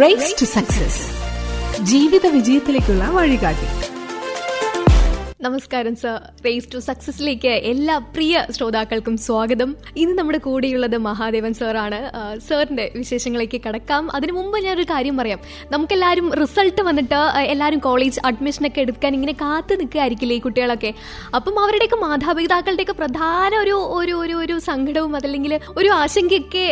Raise to success, ജീവിത വിജയത്തിലേക്കുള്ള വഴികാട്ടി. നമസ്കാരം സർ. റേസ് ടു സക്സസിലേക്ക് എല്ലാ പ്രിയ ശ്രോതാക്കൾക്കും സ്വാഗതം. ഇന്ന് നമ്മുടെ കൂടെയുള്ളത് മഹാദേവൻ സാറാണ്. സാറിന്റെ വിശേഷങ്ങളിലേക്ക് കടക്കാം. അതിനു മുമ്പ് ഞാനൊരു കാര്യം പറയാം. നമുക്കെല്ലാവരും റിസൾട്ട് വന്നിട്ട് എല്ലാവരും കോളേജ് അഡ്മിഷനൊക്കെ എടുക്കാൻ ഇങ്ങനെ കാത്തു നിൽക്കുകയായിരിക്കില്ലേ ഈ കുട്ടികളൊക്കെ. അപ്പം അവരുടെയൊക്കെ മാതാപിതാക്കളുടെയൊക്കെ പ്രധാന ഒരു സങ്കടവും അതല്ലെങ്കിൽ ഒരു ആശങ്കയൊക്കെ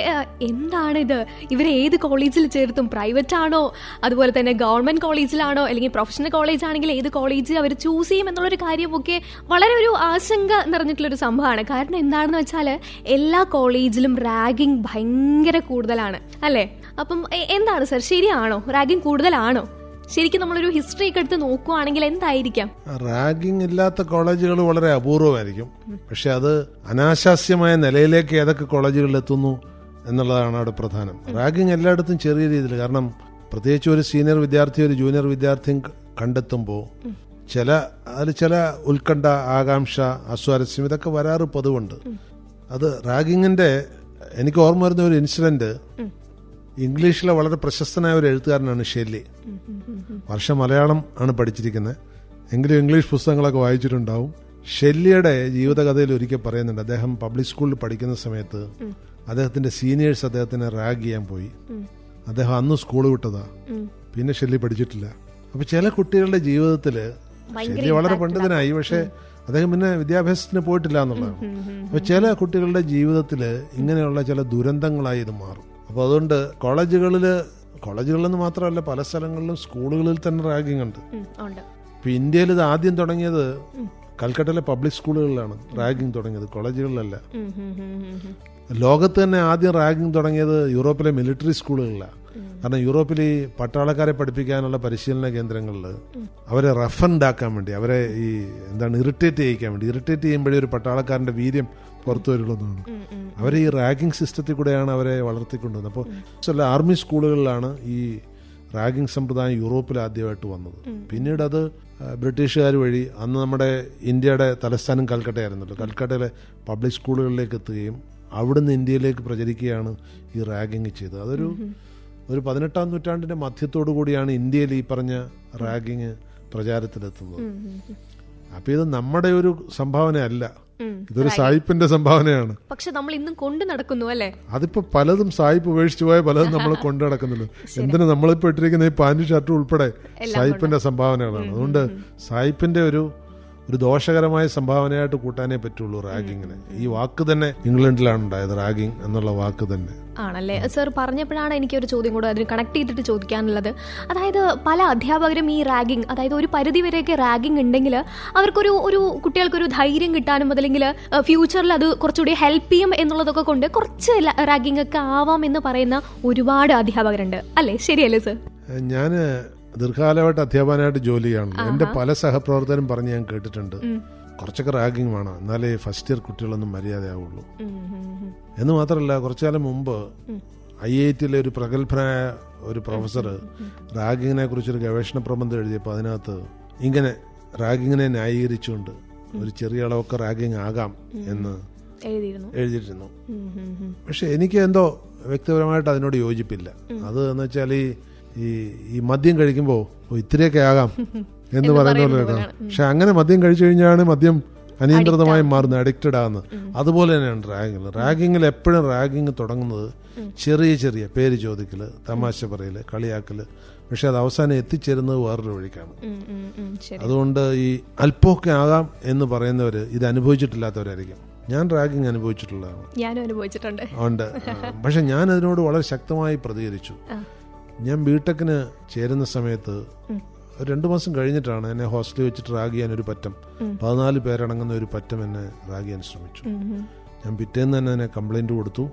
എന്താണിത്, ഇവരെ ഏത് കോളേജിൽ ചേർത്തും, പ്രൈവറ്റ് ആണോ അതുപോലെ തന്നെ ഗവൺമെന്റ് കോളേജിലാണോ അല്ലെങ്കിൽ പ്രൊഫഷണൽ കോളേജ് ആണെങ്കിൽ ഏത് കോളേജ് അവർ ചൂസ് ചെയ്യും എന്നുള്ളൊരു കാര്യമൊക്കെ വളരെ ഒരു ആശങ്ക നിറഞ്ഞിട്ടുള്ളൊരു സംഭവമാണ്. കാരണം എന്താണെന്ന് വെച്ചാൽ എല്ലാ കോളേജിലും റാഗിങ് ഭയങ്കര കൂടുതലാണ് അല്ലേ? അപ്പം എന്താണ് സർ, ശരിയാണോ? റാഗിങ് കൂടുതലാണോ? ശരിക്കും നമ്മളൊരു ഹിസ്റ്ററി ഒക്കെ എടുത്ത് നോക്കുവാണെങ്കിൽ എന്തായിരിക്കാം? റാഗിങ് ഇല്ലാത്ത കോളേജുകൾ വളരെ അപൂർവമായിരിക്കും. പക്ഷെ അത് അനാശാസ്യമായ നിലയിലേക്ക് ഏതൊക്കെ കോളേജുകളിൽ എത്തുന്നു എന്നുള്ളതാണ് അവിടെ പ്രധാനം. റാഗിങ് എല്ലായിടത്തും ചെറിയ രീതിയിൽ, കാരണം പ്രത്യേകിച്ച് ഒരു സീനിയർ വിദ്യാർത്ഥി ഒരു ജൂനിയർ വിദ്യാർത്ഥിയും കണ്ടെത്തുമ്പോൾ ചില ഉത്കണ്ഠ, ആകാംക്ഷ, അസ്വാരസ്യം ഇതൊക്കെ വരാറ് പതിവുണ്ട്. അത് റാഗിങ്ങിന്റെ എനിക്ക് ഓർമ്മ വരുന്ന ഒരു ഇൻസിഡന്റ്, ഇംഗ്ലീഷിലെ വളരെ പ്രശസ്തനായ ഒരു എഴുത്തുകാരനാണ് ഷെല്ലി. വർഷം മലയാളം ആണ് പഠിച്ചിരിക്കുന്നത്, എങ്കിലും ഇംഗ്ലീഷ് പുസ്തകങ്ങളൊക്കെ വായിച്ചിട്ടുണ്ടാവും. ഷെല്ലിയുടെ ജീവിതകഥയിൽ ഒരിക്കൽ പറയുന്നുണ്ട്, അദ്ദേഹം പബ്ലിക് സ്കൂളിൽ പഠിക്കുന്ന സമയത്ത് അദ്ദേഹത്തിന്റെ സീനിയേഴ്സ് അദ്ദേഹത്തിനെ റാഗ് ചെയ്യാൻ പോയി. അദ്ദേഹം അന്ന് സ്കൂൾ വിട്ടതാ, പിന്നെ ഷെല്ലി പഠിച്ചിട്ടില്ല. അപ്പൊ ചില കുട്ടികളുടെ ജീവിതത്തില് ഷെല്ലി വളരെ പണ്ഡിതനായി, പക്ഷെ അദ്ദേഹം പിന്നെ വിദ്യാഭ്യാസത്തിന് പോയിട്ടില്ല എന്നുള്ളതാണ്. അപ്പൊ ചില കുട്ടികളുടെ ജീവിതത്തില് ഇങ്ങനെയുള്ള ചില ദുരന്തങ്ങളായി ഇത് മാറും. അപ്പൊ അതുകൊണ്ട് കോളേജുകളിലെന്ന് മാത്രമല്ല, പല സ്ഥലങ്ങളിലും സ്കൂളുകളിൽ തന്നെ റാഗിങ് ഉണ്ട്. ഇപ്പൊ ഇന്ത്യയിൽ ഇത് ആദ്യം തുടങ്ങിയത് കൽക്കട്ടയിലെ പബ്ലിക് സ്കൂളുകളിലാണ് റാഗിങ് തുടങ്ങിയത്, കോളേജുകളിലല്ല. ലോകത്ത് തന്നെ ആദ്യം റാഗിങ് തുടങ്ങിയത് യൂറോപ്പിലെ മിലിറ്ററി സ്കൂളുകളിലാണ്. കാരണം യൂറോപ്പിൽ ഈ പട്ടാളക്കാരെ പഠിപ്പിക്കാനുള്ള പരിശീലന കേന്ദ്രങ്ങളിൽ അവരെ റഫൻഡാക്കാൻ വേണ്ടി, അവരെ ഇറിറ്റേറ്റ് ചെയ്യിക്കാൻ വേണ്ടി, ഇറിറ്റേറ്റ് ചെയ്യുമ്പോഴേ ഒരു പട്ടാളക്കാരന്റെ വീര്യം പുറത്തു വരുള്ളതാണ്. അവർ ഈ റാഗിങ് സിസ്റ്റത്തിൽ കൂടെയാണ് അവരെ വളർത്തിക്കൊണ്ടുവന്നത്. അപ്പോൾ ചില ആർമി സ്കൂളുകളിലാണ് ഈ റാഗിങ് സമ്പ്രദായം യൂറോപ്പിൽ ആദ്യമായിട്ട് വന്നത്. പിന്നീട് അത് ബ്രിട്ടീഷുകാർ വഴി, അന്ന് നമ്മുടെ ഇന്ത്യയുടെ തലസ്ഥാനം കൽക്കട്ടയായിരുന്നല്ലോ, കൽക്കട്ടയിലെ പബ്ലിക് സ്കൂളുകളിലേക്ക് എത്തുകയും അവിടുന്ന് ഇന്ത്യയിലേക്ക് പ്രചരിക്കുകയാണ് ഈ റാഗിങ് ചെയ്തത്. അതൊരു 18ാം നൂറ്റാണ്ടിന്റെ മധ്യത്തോടു കൂടിയാണ് ഇന്ത്യയിൽ ഈ പറഞ്ഞ റാഗിങ് പ്രചാരത്തിലെത്തുന്നത്. അപ്പൊ ഇത് നമ്മുടെ ഒരു സംഭാവനയല്ല, ഇതൊരു സായിപ്പിന്റെ സംഭാവനയാണ്. പക്ഷെ നമ്മൾ ഇന്നും കൊണ്ടു നടക്കുന്നു അല്ലേ? അതിപ്പോ പലതും സായിപ്പ് ഉപേക്ഷിച്ചു പോയ പലതും നമ്മൾ കൊണ്ടു നടക്കുന്നുണ്ട്. എന്തിനു നമ്മളിപ്പോ ഇട്ടിരിക്കുന്ന ഈ പാന്റ് ഷർട്ടും ഉൾപ്പെടെ സായിപ്പിന്റെ സംഭാവനകളാണ്. അതുകൊണ്ട് സായിപ്പിന്റെ ഒരു ദോഷകരമായ സംഭാവനയായിട്ട് കൂട്ടാനേ പറ്റുള്ളൂ റാഗിങ്ങിന്. ഈ വാക്ക് തന്നെ ഇംഗ്ലണ്ടിലാണ് ഉണ്ടായത്, റാഗിങ് എന്നുള്ള വാക്ക് തന്നെ ആണല്ലേ? സർ പറഞ്ഞപ്പോഴാണ് എനിക്കൊരു ചോദ്യം കൂടെ അതിന് കണക്ട് ചെയ്തിട്ട് ചോദിക്കാനുള്ളത്. അതായത് പല അധ്യാപകരും ഈ റാഗിങ്, അതായത് ഒരു പരിധി വരെയൊക്കെ റാഗിങ് ഉണ്ടെങ്കിൽ അവർക്കൊരു കുട്ടികൾക്കൊരു ധൈര്യം കിട്ടാനും അതല്ലെങ്കിൽ ഫ്യൂച്ചറിൽ അത് കുറച്ചുകൂടി ഹെൽപ്പ് ചെയ്യും എന്നുള്ളതൊക്കെ കൊണ്ട് കുറച്ച് റാഗിങ് ഒക്കെ ആവാം എന്ന് പറയുന്ന ഒരുപാട് അധ്യാപകരുണ്ട് അല്ലേ? ശരിയല്ലേ സർ? ഞാൻ ദീർഘകാലമായിട്ട് അധ്യാപകനായിട്ട് ജോലി ചെയ്യണല്ലോ. എന്റെ പല സഹപ്രവർത്തകരും പറഞ്ഞ് ഞാൻ കേട്ടിട്ടുണ്ട്, കുറച്ചൊക്കെ റാഗിങ് വേണം, എന്നാലേ ഫസ്റ്റ് ഇയർ കുട്ടികളൊന്നും മര്യാദയാവുള്ളൂ എന്ന്. മാത്രമല്ല, കുറച്ചു കാലം മുമ്പ് IIT-യിലെ ഒരു പ്രഗത്ഭനായ ഒരു പ്രൊഫസർ റാഗിങ്ങിനെ കുറിച്ചൊരു ഗവേഷണ പ്രബന്ധം എഴുതിയപ്പോൾ അതിനകത്ത് ഇങ്ങനെ റാഗിങ്ങിനെ ന്യായീകരിച്ചുകൊണ്ട് ഒരു ചെറിയ അളവൊക്കെ റാഗിങ് ആകാം എന്ന് എഴുതിയിരുന്നു. പക്ഷെ എനിക്ക് എന്തോ വ്യക്തിപരമായിട്ട് അതിനോട് യോജിപ്പില്ല. അത് എന്ന് വെച്ചാൽ ഈ മദ്യം കഴിക്കുമ്പോൾ ഇത്തിരിയൊക്കെ ആകാം എന്ന് പറയുന്ന പോലെ കേൾക്കാം. പക്ഷെ അങ്ങനെ മദ്യം കഴിച്ചു കഴിഞ്ഞാണ് മദ്യം അനിയന്ത്രിതമായി മാറുന്നത്, അഡിക്റ്റഡ് ആകുന്നത്. അതുപോലെ തന്നെയാണ് റാഗിങ്. റാഗിങ്ങിൽ എപ്പോഴും റാഗിങ് തുടങ്ങുന്നത് ചെറിയ പേര് ചോദിക്കല്, തമാശ പറയല്, കളിയാക്കല്. പക്ഷെ അത് അവസാനം എത്തിച്ചേരുന്നത് വേറൊരു വഴിക്കാണ്. അതുകൊണ്ട് ഈ അല്പമൊക്കെ ആകാം എന്ന് പറയുന്നവര് ഇത് അനുഭവിച്ചിട്ടില്ലാത്തവരായിരിക്കും. ഞാൻ റാഗിങ് അനുഭവിച്ചിട്ടുള്ളതാണ്. ഉണ്ട്. പക്ഷെ ഞാൻ അതിനോട് വളരെ ശക്തമായി പ്രതികരിച്ചു. ഞാൻ ബിടെക്കിന് ചേരുന്ന സമയത്ത് 2 മാസം കഴിഞ്ഞിട്ടാണ് എന്നെ ഹോസ്റ്റലിൽ വെച്ചിട്ട് റാഗ് ചെയ്യാൻ ഒരു പറ്റം, 14 പേരടങ്ങുന്ന ഒരു പറ്റം എന്നെ റാഗ് ചെയ്യാൻ ശ്രമിച്ചു. ഞാൻ പിറ്റേന്ന് തന്നെ അതിനെ കംപ്ലൈന്റ് കൊടുത്തു.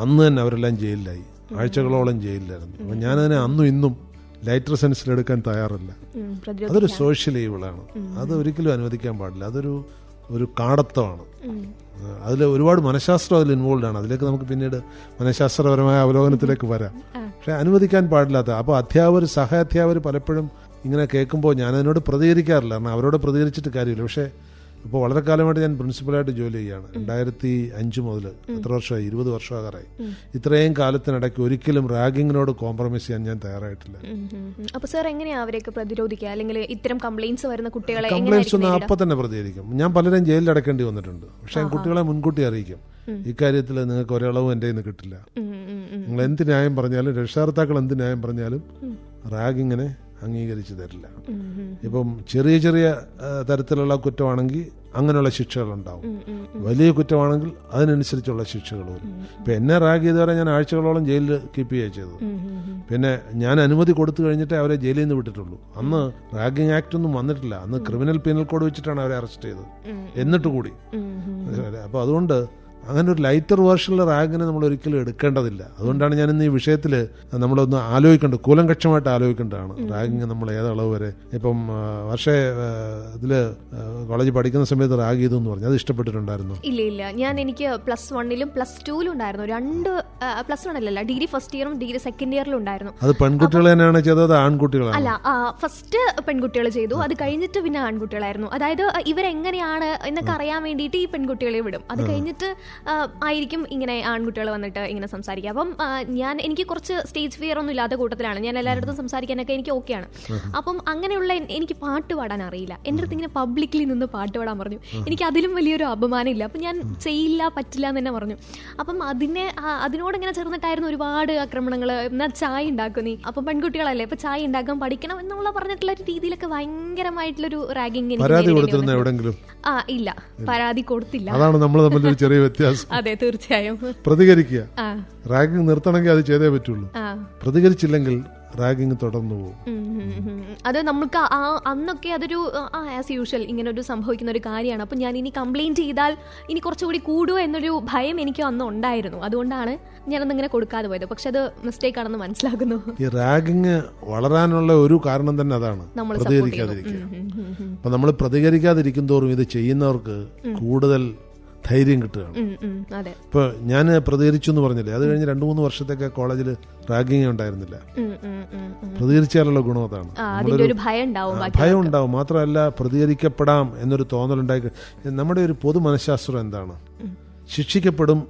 അന്ന് തന്നെ അവരെല്ലാം ജയിലിലായി, ആഴ്ചകളോളം ജയിലിലായിരുന്നു. അപ്പം ഞാനതിനെ അന്നും ഇന്നും ലൈറ്റർ സെൻസിലെടുക്കാൻ തയ്യാറല്ല. അതൊരു സോഷ്യൽ ഈവിളാണ്, അത് ഒരിക്കലും അനുവദിക്കാൻ പാടില്ല. അതൊരു കാടത്തമാണ്. അതിൽ ഒരുപാട് മനഃശാസ്ത്രം അതിൽ ഇൻവോൾവ് ആണ്. അതിലേക്ക് നമുക്ക് പിന്നീട് മനഃശാസ്ത്രപരമായ അവലോകനത്തിലേക്ക് വരാം. പക്ഷെ അനുവദിക്കാൻ പാടില്ലാത്ത. അപ്പോൾ സഹ അധ്യാപകർ പലപ്പോഴും ഇങ്ങനെ കേൾക്കുമ്പോൾ ഞാൻ അതിനോട് പ്രതികരിക്കാറില്ല, കാരണം അവരോട് പ്രതികരിച്ചിട്ട് കാര്യമില്ല. പക്ഷെ ഇപ്പോൾ വളരെ കാലമായിട്ട് ഞാൻ പ്രിൻസിപ്പലായിട്ട് ജോലി ചെയ്യുകയാണ്. 2005 മുതൽ എത്ര വർഷമായി, 20 വർഷമാകാറായി. ഇത്രയും കാലത്തിനിടയ്ക്ക് ഒരിക്കലും റാഗിങ്ങിനോട് കോംപ്രമൈസ് ചെയ്യാൻ ഞാൻ തയ്യാറായിട്ടില്ല. അപ്പോൾ സാർ എങ്ങനെയാണ് അവരെയൊക്കെ പ്രതിരോധിക്കുക, അല്ലെങ്കിൽ ഇത്തരം കംപ്ലയിൻസ് വരുന്ന കുട്ടികളെ? കംപ്ലയിൻസ് ഒന്നും അപ്പം തന്നെ പ്രതികരിക്കും. ഞാൻ പലരും ജയിലിൽ അടക്കേണ്ടി വന്നിട്ടുണ്ട്. പക്ഷെ കുട്ടികളെ മുൻകൂട്ടി അറിയിക്കും, ഇക്കാര്യത്തിൽ നിങ്ങൾക്ക് ഒരളവും എൻ്റെ കയ്യിൽ നിന്ന് കിട്ടില്ല. നിങ്ങൾ എന്ത് ന്യായം പറഞ്ഞാലും, രക്ഷകർത്താക്കൾ എന്ത് ന്യായം പറഞ്ഞാലും റാഗിങ്ങിനെ അംഗീകരിച്ചു തരില്ല. ഇപ്പം ചെറിയ ചെറിയ തരത്തിലുള്ള കുറ്റമാണെങ്കിൽ അങ്ങനെയുള്ള ശിക്ഷകളുണ്ടാവും. വലിയ കുറ്റമാണെങ്കിൽ അതിനനുസരിച്ചുള്ള ശിക്ഷകൾ വരും. ഇപ്പം എന്നെ റാഗ് ചെയ്തവരെ ഞാൻ ആഴ്ചകളോളം ജയിലിൽ കീപ്പ് ചെയ്യുക ചെയ്തത്. പിന്നെ ഞാൻ അനുമതി കൊടുത്തു കഴിഞ്ഞിട്ടേ അവരെ ജയിലിൽ നിന്ന് വിട്ടിട്ടുള്ളൂ. അന്ന് റാഗിങ് ആക്ട് ഒന്നും വന്നിട്ടില്ല. അന്ന് ക്രിമിനൽ പീനൽ കോഡ് വെച്ചിട്ടാണ് അവരെ അറസ്റ്റ് ചെയ്തത്. എന്നിട്ട് കൂടി അപ്പോൾ അതുകൊണ്ട് അങ്ങനെ ഒരു ലൈറ്റർ വേർഷനിലെ റാഗിനെ നമ്മൾ ഒരിക്കലും എടുക്കേണ്ടതില്ല. അതുകൊണ്ടാണ് ഞാൻ ഇന്ന് ഈ വിഷയത്തിൽ നമ്മളൊന്ന് ആലോചിക്കേണ്ടത്, കൂലങ്കക്ഷമായിട്ട് ആലോചിക്കേണ്ടതാണ്. റാഗിങ് നമ്മൾ ഏതളവ് വരെ. ഇപ്പം പക്ഷേ ഇതിൽ കോളേജിൽ പഠിക്കുന്ന സമയത്ത് റാഗ് ചെയ്തു എന്ന് പറഞ്ഞു, അത് ഇഷ്ടപ്പെട്ടിട്ടുണ്ടായിരുന്നു? ഇല്ല, എനിക്ക് +1 +2 ഉണ്ടായിരുന്നു. 2 +1 അല്ലല്ല, ഡിഗ്രി ഫസ്റ്റ് ഇയറും ഡിഗ്രി സെക്കൻഡ് ഇയറിലും ഉണ്ടായിരുന്നു. അത് പെൺകുട്ടികൾ തന്നെയാണ് ചെയ്തത്, ആൺകുട്ടികളാണ്? അല്ല, ഫസ്റ്റ് പെൺകുട്ടികൾ ചെയ്തു, അത് കഴിഞ്ഞിട്ട് പിന്നെ ആൺകുട്ടികളായിരുന്നു. അതായത് ഇവരെങ്ങനെയാണ് എന്നൊക്കെ അറിയാൻ വേണ്ടിയിട്ട് ഈ പെൺകുട്ടികളെ വിടും. അത് കഴിഞ്ഞിട്ട് ആയിരിക്കും ഇങ്ങനെ ആൺകുട്ടികൾ വന്നിട്ട് ഇങ്ങനെ സംസാരിക്കുക. അപ്പം എനിക്ക് കുറച്ച് സ്റ്റേജ് ഫിയർ ഒന്നും ഇല്ലാത്ത കൂട്ടത്തിലാണ്. ഞാൻ എല്ലാവരുടെ അടുത്തും സംസാരിക്കാനൊക്കെ എനിക്ക് ഓക്കെയാണ്. അപ്പം അങ്ങനെയുള്ള എനിക്ക് പാട്ട് പാടാൻ അറിയില്ല. എൻ്റെ അടുത്ത് ഇങ്ങനെ പബ്ലിക്കലി നിന്ന് പാട്ട് പാടാൻ പറഞ്ഞു. എനിക്ക് അതിലും വലിയൊരു അപമാനം ഇല്ല. അപ്പം ഞാൻ ചെയ്യില്ല, പറ്റില്ല എന്ന് തന്നെ പറഞ്ഞു. അപ്പം അതിനോട് ഇങ്ങനെ ചേർന്നിട്ടായിരുന്നു ഒരുപാട് ആക്രമണങ്ങൾ. എന്നാൽ ചായ ഉണ്ടാക്കും നീ, അപ്പം പെൺകുട്ടികളല്ലേ, ഇപ്പം ചായ ഉണ്ടാക്കാൻ പഠിക്കണം എന്നുള്ള പറഞ്ഞിട്ടുള്ള ഒരു രീതിയിലൊക്കെ ഭയങ്കരമായിട്ടുള്ളൊരു റാഗിങ്. ഇല്ല, പരാതി കൊടുത്തില്ല. അതാണ് നമ്മൾ തമ്മിൽ ചെറിയ വ്യത്യാസം. അതെ, തീർച്ചയായും. പ്രതികരിക്കുക. റാഗിങ് നിർത്തണമെങ്കിൽ അത് ചെയ്തേ പറ്റുള്ളൂ. പ്രതികരിച്ചില്ലെങ്കിൽ റാഗിങ് തുടർന്നു പോകും. അത് നമുക്ക് അന്നൊക്കെ അതൊരു ആസ് യൂഷ്വൽ ഇങ്ങനെ ഒരു സംഭവിക്കുന്ന ഒരു കാര്യമാണ്. അപ്പം ഞാൻ ഇനി കംപ്ലയിൻറ്റ് ചെയ്താൽ ഇനി കുറച്ചുകൂടി കൂടുമോ എന്നൊരു ഭയം എനിക്ക് അന്ന് ഉണ്ടായിരുന്നു. അതുകൊണ്ടാണ് ഞാനന്നിങ്ങനെ കൊടുക്കാതെ പോയത്. പക്ഷെ അത് മിസ്റ്റേക്ക് ആണെന്ന് മനസ്സിലാക്കുന്നു. ഈ റാഗിങ് വളരാനുള്ള ഒരു കാരണം തന്നെ അതാണ്, പ്രതികരിക്കാതിരിക്കുക. അപ്പൊ നമ്മൾ പ്രതികരിക്കാതിരിക്കും തോറും ഇത് ചെയ്യുന്നവർക്ക് കൂടുതൽ ധൈര്യം കിട്ടുകയാണ്. ഇപ്പൊ ഞാൻ പ്രതികരിച്ചു എന്ന് പറഞ്ഞില്ലേ, അത് കഴിഞ്ഞ് 2-3 വർഷത്തേക്ക് കോളേജിൽ റാഗിങ് ഉണ്ടായിരുന്നില്ല. പ്രതികരിച്ചാലുള്ള ഗുണം അതാണ്. ഭയം ഉണ്ടാവും. മാത്രമല്ല പ്രതികരിക്കപ്പെടാം എന്നൊരു തോന്നലുണ്ടായി. നമ്മുടെ ഒരു പൊതു മനഃശാസ്ത്രം എന്താണ്? ശിക്ഷിക്കപ്പെടും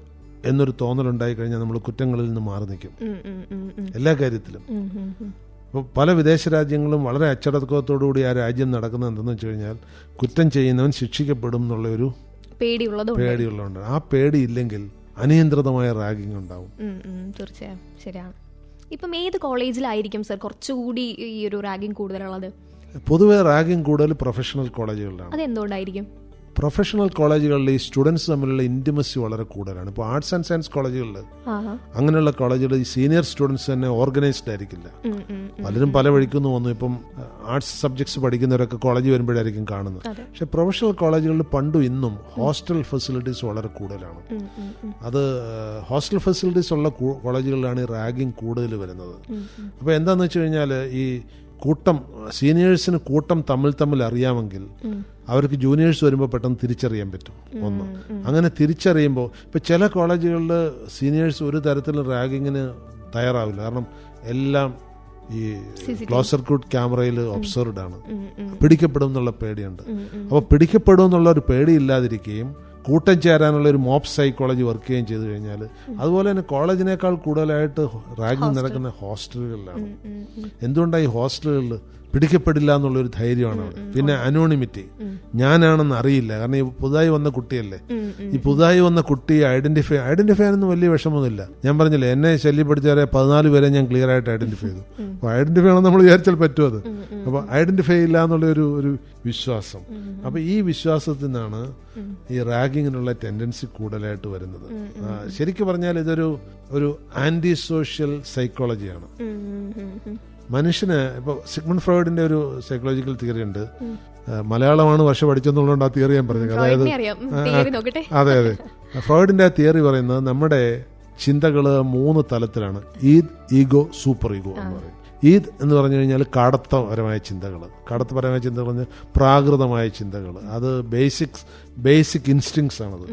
എന്നൊരു തോന്നലുണ്ടായി കഴിഞ്ഞാൽ നമ്മൾ കുറ്റങ്ങളിൽ നിന്ന് മാറി നിൽക്കും എല്ലാ കാര്യത്തിലും. ഇപ്പോൾ പല വിദേശ രാജ്യങ്ങളും വളരെ അച്ചടക്കത്തോടുകൂടി ആ രാജ്യം നടക്കുന്നത് എന്തെന്ന് വെച്ച് കഴിഞ്ഞാൽ, കുറ്റം ചെയ്യുന്നവൻ ശിക്ഷിക്കപ്പെടും എന്നുള്ള ഒരു പേടിയുള്ളതുകൊണ്ട്. ആ പേടിയില്ലെങ്കിൽ അനിയന്ത്രിതമായ റാഗിങ് ഉണ്ടാവും. തീർച്ചയായും ശരിയാണ്. ഇപ്പം ഏത് കോളേജിലായിരിക്കും സർ കുറച്ചുകൂടി ഈ ഒരു റാഗിങ് കൂടുതലുള്ളത്? പൊതുവെ റാഗിങ് കൂടുതൽ പ്രൊഫഷണൽ കോളേജുകളിലാണ്. അതെന്തുകൊണ്ടായിരിക്കും? പ്രൊഫഷണൽ കോളേജുകളിൽ ഈ സ്റ്റുഡൻസ് തമ്മിലുള്ള ഇന്റിമസി വളരെ കൂടുതലാണ്. ഇപ്പോൾ ആർട്സ് ആൻഡ് സയൻസ് കോളേജുകളിൽ, അങ്ങനെയുള്ള കോളേജുകളിൽ ഈ സീനിയർ സ്റ്റുഡൻസ് തന്നെ ഓർഗനൈസ്ഡ് ആയിരിക്കില്ല. പലരും പല വഴിക്കുന്നു വന്നു. ഇപ്പം ആർട്സ് സബ്ജക്ട്സ് പഠിക്കുന്നവരൊക്കെ കോളേജിൽ വരുമ്പോഴായിരിക്കും കാണുന്നത്. പക്ഷെ പ്രൊഫഷണൽ കോളേജുകളിൽ പണ്ടും ഇന്നും ഹോസ്റ്റൽ ഫെസിലിറ്റീസ് വളരെ കൂടുതലാണ്. അത് ഹോസ്റ്റൽ ഫെസിലിറ്റീസ് ഉള്ള കോളേജുകളിലാണ് ഈ റാഗിങ് കൂടുതൽ വരുന്നത്. അപ്പോൾ എന്താണെന്ന് വെച്ച് കഴിഞ്ഞാൽ, ഈ സീനിയേഴ്സിന് തമ്മിൽ അറിയാമെങ്കിൽ അവർക്ക് ജൂനിയേഴ്സ് വരുമ്പോൾ പെട്ടെന്ന് തിരിച്ചറിയാൻ പറ്റും. ഒന്ന് അങ്ങനെ തിരിച്ചറിയുമ്പോൾ, ഇപ്പോൾ ചില കോളേജുകളിൽ സീനിയേഴ്സ് ഒരു തരത്തിലും റാഗിങ്ങിന് തയ്യാറാവില്ല. കാരണം എല്ലാം ഈ ക്ലോസ് സർക്യൂട്ട് ക്യാമറയിൽ ഒബ്സർവ്ഡ് ആണ്. പിടിക്കപ്പെടും എന്നുള്ള പേടിയുണ്ട്. അപ്പോൾ പിടിക്കപ്പെടും എന്നുള്ള ഒരു പേടി ഇല്ലാതിരിക്കുകയും കൂട്ടം ചേരാനുള്ള ഒരു മോപ്പ് സൈക്കോളജി വർക്ക് ചെയ്യുകയും ചെയ്തു കഴിഞ്ഞാൽ, അതുപോലെ തന്നെ കോളേജിനേക്കാൾ കൂടുതലായിട്ട് റാഗിങ് നടക്കുന്ന ഹോസ്റ്റലുകളിലാണ്. എന്തുകൊണ്ടാണ് ഈ ഹോസ്റ്റലുകളിൽ പിടിക്കപ്പെടില്ല എന്നുള്ളൊരു ധൈര്യമാണ് അവിടെ. പിന്നെ അനോണിമിറ്റി, ഞാനാണെന്ന് അറിയില്ല. കാരണം ഈ പുതുതായി വന്ന കുട്ടിയല്ലേ. ഈ പുതുതായി വന്ന കുട്ടിയെ ഐഡന്റിഫൈ ചെയ്യാനൊന്നും വലിയ വിഷമമൊന്നുമില്ല. ഞാൻ പറഞ്ഞില്ലേ, എന്നെ ശല്യപ്പെടുത്തിയാൽ 14 പേരെ ഞാൻ ക്ലിയർ ആയിട്ട് ഐഡന്റിഫൈ ചെയ്തു. അപ്പോൾ ഐഡന്റിഫൈ ആണെന്ന് നമ്മൾ വിചാരിച്ചാൽ പറ്റും അത്. അപ്പോൾ ഐഡന്റിഫൈ ഇല്ല എന്നുള്ള ഒരു വിശ്വാസം. അപ്പോൾ ഈ വിശ്വാസത്തിൽ നിന്നാണ് ഈ റാഗിങ്ങിനുള്ള ടെൻഡൻസി കൂടുതലായിട്ട് വരുന്നത്. ശരിക്കും പറഞ്ഞാൽ ഇതൊരു ആന്റി സോഷ്യൽ സൈക്കോളജിയാണ്. മനുഷ്യന് ഇപ്പോൾ സിഗ്മണ്ട് ഫ്രോയിഡിന്റെ ഒരു സൈക്കോളജിക്കൽ തിയറി ഉണ്ട്. മലയാളമാണ് ഭാഷ പഠിച്ചെന്നുള്ളതുകൊണ്ട് ആ തിയറി ഞാൻ പറഞ്ഞത്. അതെ. ഫ്രോയിഡിന്റെ ആ തിയറി പറയുന്നത് നമ്മുടെ ചിന്തകൾ 3 തലത്തിലാണ്. ഈഗോ, സൂപ്പർ ഈഗോ എന്ന് പറയും. എന്ന് പറഞ്ഞു കഴിഞ്ഞാൽ കടത്തപരമായ ചിന്തകൾ പറഞ്ഞാൽ പ്രാകൃതമായ ചിന്തകൾ. അത് ബേസിക് ഇൻസ്റ്റിങ്സ് ആണത്.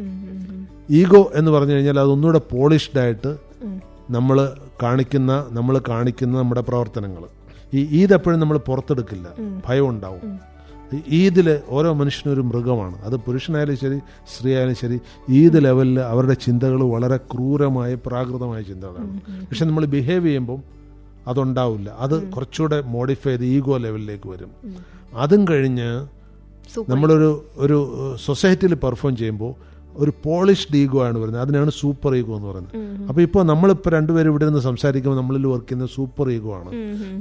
ഈഗോ എന്ന് പറഞ്ഞു കഴിഞ്ഞാൽ അതൊന്നുകൂടെ പോളിഷ്ഡ് ആയിട്ട് നമ്മൾ കാണിക്കുന്ന നമ്മുടെ പ്രവർത്തനങ്ങൾ. എപ്പോഴും നമ്മൾ പുറത്തെടുക്കില്ല, ഭയം ഉണ്ടാവും. ഈദിൽ ഓരോ മനുഷ്യനും ഒരു മൃഗമാണ്. അത് പുരുഷനായാലും ശരി സ്ത്രീ ആയാലും ശരി, ഈദ് ലെവലിൽ അവരുടെ ചിന്തകൾ വളരെ ക്രൂരമായ പ്രാകൃതമായ ചിന്തകളാണ്. പക്ഷെ നമ്മൾ ബിഹേവ് ചെയ്യുമ്പം അതുണ്ടാവില്ല. അത് കുറച്ചുകൂടെ മോഡിഫൈ ചെയ്ത് ഈഗോ ലെവലിലേക്ക് വരും. അതും കഴിഞ്ഞ് നമ്മളൊരു സൊസൈറ്റിയിൽ പെർഫോം ചെയ്യുമ്പോൾ ഒരു പോളിഷ്ഡ് ഈഗോ ആണ് വരുന്നത്. അതിനാണ് സൂപ്പർ ഈഗോ എന്ന് പറയുന്നത്. അപ്പോൾ ഇപ്പോൾ നമ്മളിപ്പോൾ രണ്ടുപേരും ഇവിടെ നിന്ന് സംസാരിക്കുമ്പോൾ നമ്മളിൽ വർക്ക് ചെയ്യുന്ന സൂപ്പർ ഈഗോ ആണ്.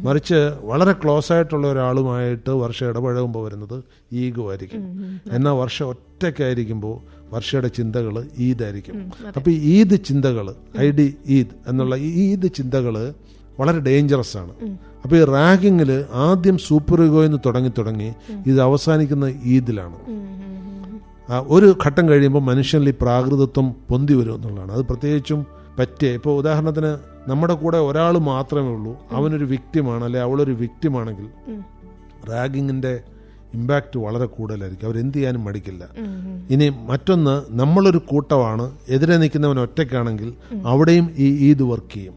മറിച്ച് വളരെ ക്ലോസ് ആയിട്ടുള്ള ഒരാളുമായിട്ട് വർഷം ഇടപഴകുമ്പോൾ വരുന്നത് ഈഗോ ആയിരിക്കും. എന്നാൽ വർഷം ഒറ്റയ്ക്കായിരിക്കുമ്പോൾ വർഷയുടെ ചിന്തകൾ ഈദായിരിക്കും. അപ്പോൾ ഈ ഈദ് ചിന്തകൾ, ഐഡി ഈദ് എന്നുള്ള ഈ ഈദ് ചിന്തകൾ വളരെ ഡേഞ്ചറസ് ആണ്. അപ്പോൾ ഈ റാഗിങ്ങിൽ ആദ്യം സൂപ്പർ ഈഗോയിൽ നിന്ന് തുടങ്ങി ഇത് അവസാനിക്കുന്ന ഈദിലാണ്. ഒരു ഘട്ടം കഴിയുമ്പോൾ മനുഷ്യനിൽ ഈ പ്രാകൃതത്വം പൊന്തി വരും എന്നുള്ളതാണ്. അത് പ്രത്യേകിച്ചും ഇപ്പോൾ ഉദാഹരണത്തിന് നമ്മുടെ കൂടെ ഒരാൾ മാത്രമേ ഉള്ളൂ, അവനൊരു വിക്റ്റിമാണ് അല്ലെ അവളൊരു വിക്റ്റിമാണെങ്കിൽ റാഗിങ്ങിൻ്റെ ഇമ്പാക്റ്റ് വളരെ കൂടുതലായിരിക്കും. അവരെന്ത് ചെയ്യാനും മടിക്കില്ല. ഇനി മറ്റൊന്ന്, നമ്മളൊരു കൂട്ടമാണ്, എതിരെ നിൽക്കുന്നവൻ ഒറ്റയ്ക്കാണെങ്കിൽ അവിടെയും ഈ ഈദ് വർക്ക് ചെയ്യും.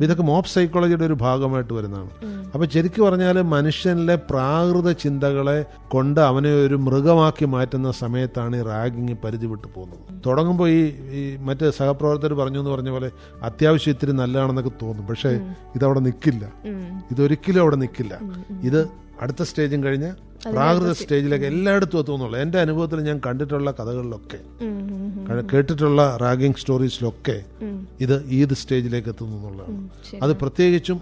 ഇതൊക്കെ മോബ് സൈക്കോളജിയുടെ ഒരു ഭാഗമായിട്ട് വരുന്നതാണ്. അപ്പോൾ ശരിക്കും പറഞ്ഞാൽ മനുഷ്യനിലെ പ്രാകൃത ചിന്തകളെ കൊണ്ട് അവനെ ഒരു മൃഗമാക്കി മാറ്റുന്ന സമയത്താണ് ഈ റാഗിങ് പരിധി വിട്ടു പോകുന്നത്. തുടങ്ങുമ്പോൾ ഈ മറ്റ് സഹപ്രവർത്തകർ പറഞ്ഞു എന്ന് പറഞ്ഞ പോലെ അത്യാവശ്യം ഇത്തിരി നല്ലതാണെന്നൊക്കെ തോന്നും. പക്ഷേ ഇതവിടെ നിൽക്കില്ല, ഇതൊരിക്കലും അവിടെ നിൽക്കില്ല. ഇത് അടുത്ത സ്റ്റേജും കഴിഞ്ഞ് പ്രാകൃത സ്റ്റേജിലേക്ക് എല്ലായിടത്തും എത്തുന്നുള്ളൂ. എൻ്റെ അനുഭവത്തിൽ ഞാൻ കണ്ടിട്ടുള്ള കഥകളിലൊക്കെ, കേട്ടിട്ടുള്ള റാഗിങ് സ്റ്റോറീസിലൊക്കെ ഇത് ഈദ് സ്റ്റേജിലേക്ക് എത്തുന്നു എന്നുള്ളതാണ്. അത് പ്രത്യേകിച്ചും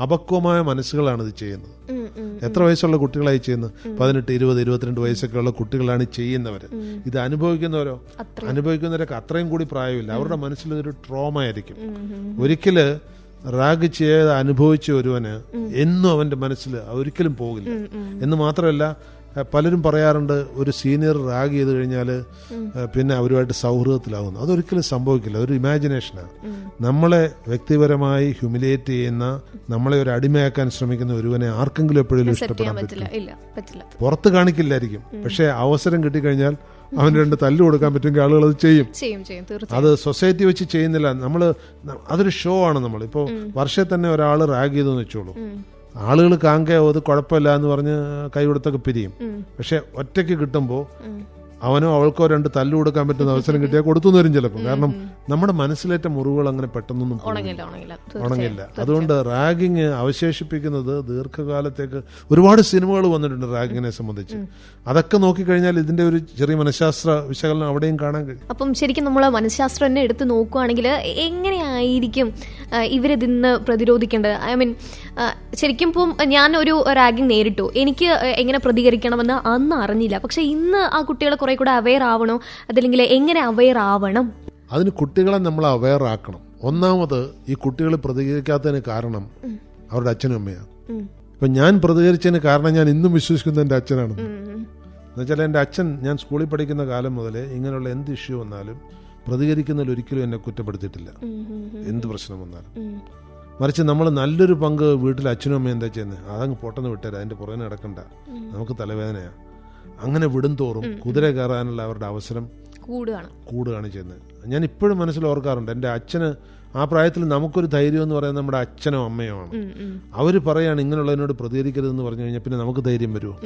അപക്വമായ മനസ്സുകളാണ് ഇത് ചെയ്യുന്നത്. എത്ര വയസ്സുള്ള കുട്ടികളായി ചെയ്യുന്നത്? 18, 20, 22 വയസ്സൊക്കെ ഉള്ള കുട്ടികളാണ് ചെയ്യുന്നവർ. ഇത് അനുഭവിക്കുന്നവരൊക്കെ അത്രയും കൂടി പ്രായമില്ല. അവരുടെ മനസ്സിൽ ഇതൊരു ട്രോമ ആയിരിക്കും. ഒരിക്കല് റാഗ് ചെയ്ത് അനുഭവിച്ച ഒരുവന് എന്നും അവന്റെ മനസ്സിൽ ഒരിക്കലും പോകില്ല. എന്ന് മാത്രമല്ല, പലരും പറയാറുണ്ട് ഒരു സീനിയർ റാഗ് ചെയ്ത് കഴിഞ്ഞാൽ പിന്നെ അവരുമായിട്ട് സൗഹൃദത്തിലാകുന്നു. അതൊരിക്കലും സംഭവിക്കില്ല. അതൊരു ഇമാജിനേഷനാണ്. നമ്മളെ വ്യക്തിപരമായി ഹ്യൂമിലിയേറ്റ് ചെയ്യുന്ന, നമ്മളെ ഒരു അടിമയാക്കാൻ ശ്രമിക്കുന്ന ഒരുവനെ ആർക്കെങ്കിലും എപ്പോഴും ഇഷ്ടപ്പെടാൻ പറ്റില്ല. പുറത്ത് കാണിക്കില്ലായിരിക്കും, പക്ഷെ അവസരം കിട്ടിക്കഴിഞ്ഞാൽ അവന് 2 തല്ല് കൊടുക്കാൻ പറ്റുമെങ്കിൽ ആളുകൾ അത് ചെയ്യും. അത് സൊസൈറ്റി വെച്ച് ചെയ്യുന്നില്ല. അതൊരു ഷോ ആണ്. നമ്മളിപ്പോൾ വർഷത്തിൽ തന്നെ ഒരാൾ റാഗ് ചെയ്തെന്ന് വെച്ചോളൂ, ആളുകൾ കാങ്കയോ അത് കുഴപ്പമില്ല എന്ന് പറഞ്ഞ് കൈ കൊടുത്തൊക്കെ പിരിയും. പക്ഷെ ഒറ്റയ്ക്ക് കിട്ടുമ്പോൾ അവനോ അവൾക്കോ 2 തല്ല് കൊടുക്കാൻ പറ്റുന്ന അവസരം കിട്ടിയാൽ കൊടുത്തു വരും ചിലപ്പോൾ. കാരണം നമ്മുടെ മനസ്സിലേറ്റ മുറിവുകൾ അങ്ങനെ പെട്ടെന്നൊന്നും ഉണങ്ങില്ല. അതുകൊണ്ട് റാഗിങ് അവശേഷിപ്പിക്കുന്നത് ദീർഘകാലത്തേക്ക് ഒരുപാട് സിനിമകൾ വന്നിട്ടുണ്ട് റാഗിങ്ങിനെ സംബന്ധിച്ച്. അതൊക്കെ നോക്കിക്കഴിഞ്ഞാൽ ഇതിന്റെ ഒരു ചെറിയ മനഃശാസ്ത്ര വിശകലനം അവിടെയും കാണാൻ കഴിയും. അപ്പം ശരിക്കും നമ്മൾ മനഃശാസ്ത്രം തന്നെ എടുത്ത് നോക്കുകയാണെങ്കിൽ എങ്ങനെയായിരിക്കും ഇവരിതിന്ന് പ്രതിരോധിക്കേണ്ടത്? ഐ മീൻ ശരിക്കും ഇപ്പം ഞാൻ ഒരു റാഗിങ് നേരിട്ടു, എനിക്ക് എങ്ങനെ പ്രതികരിക്കണമെന്ന് അന്ന് അറിഞ്ഞില്ല. പക്ഷെ ഇന്ന് ആ കുട്ടികളെ കുറെ കൂടെ അവെയർ ആവണോ, അതല്ലെങ്കിൽ എങ്ങനെ അവെയർ ആവണം? അതിന് കുട്ടികളെ നമ്മൾ അവെയർ ആക്കണം. ഒന്നാമത് ഈ കുട്ടികൾ പ്രതികരിക്കാത്തതിന് കാരണം അവരുടെ അച്ഛനും അമ്മയാണ്. ഇപ്പൊ ഞാൻ പ്രതികരിച്ചതിന് കാരണം ഞാൻ ഇന്നും വിശ്വസിക്കുന്നത് എൻ്റെ അച്ഛനാണ്. എന്നുവെച്ചാൽ എൻ്റെ അച്ഛൻ ഞാൻ സ്കൂളിൽ പഠിക്കുന്ന കാലം മുതലേ ഇങ്ങനെയുള്ള എന്ത് ഇഷ്യൂ വന്നാലും പ്രതികരിക്കുന്നതിൽ ഒരിക്കലും എന്നെ കുറ്റപ്പെടുത്തിയിട്ടില്ല. എന്ത് പ്രശ്നം വന്നാലും. മറിച്ച് നമ്മൾ നല്ലൊരു പങ്ക് വീട്ടിൽ അച്ഛനും അമ്മയും എന്താ ചെയ്യുന്നത്, അതങ്ങ് പൊട്ടെന്ന് വിട്ടേരാ, അതിൻ്റെ പുറകെ നടക്കണ്ട, നമുക്ക് തലവേദനയാണ്. അങ്ങനെ വിടും തോറും കുതിര കയറാനുള്ള അവരുടെ അവസരം കൂടുകയാണ് ചെയ്യുന്നത്. ഞാൻ ഇപ്പോഴും മനസ്സിൽ ഓർക്കാറുണ്ട്, എൻ്റെ അച്ഛന് ആ പ്രായത്തിൽ നമുക്കൊരു ധൈര്യം എന്ന് പറയുന്നത് നമ്മുടെ അച്ഛനോ അമ്മയോ ആണ്. അവർ പറയാണ് ഇങ്ങനെയുള്ളതിനോട് പ്രതികരിക്കരുതെന്ന് പറഞ്ഞു കഴിഞ്ഞാൽ പിന്നെ നമുക്ക് ധൈര്യം വരുമോ?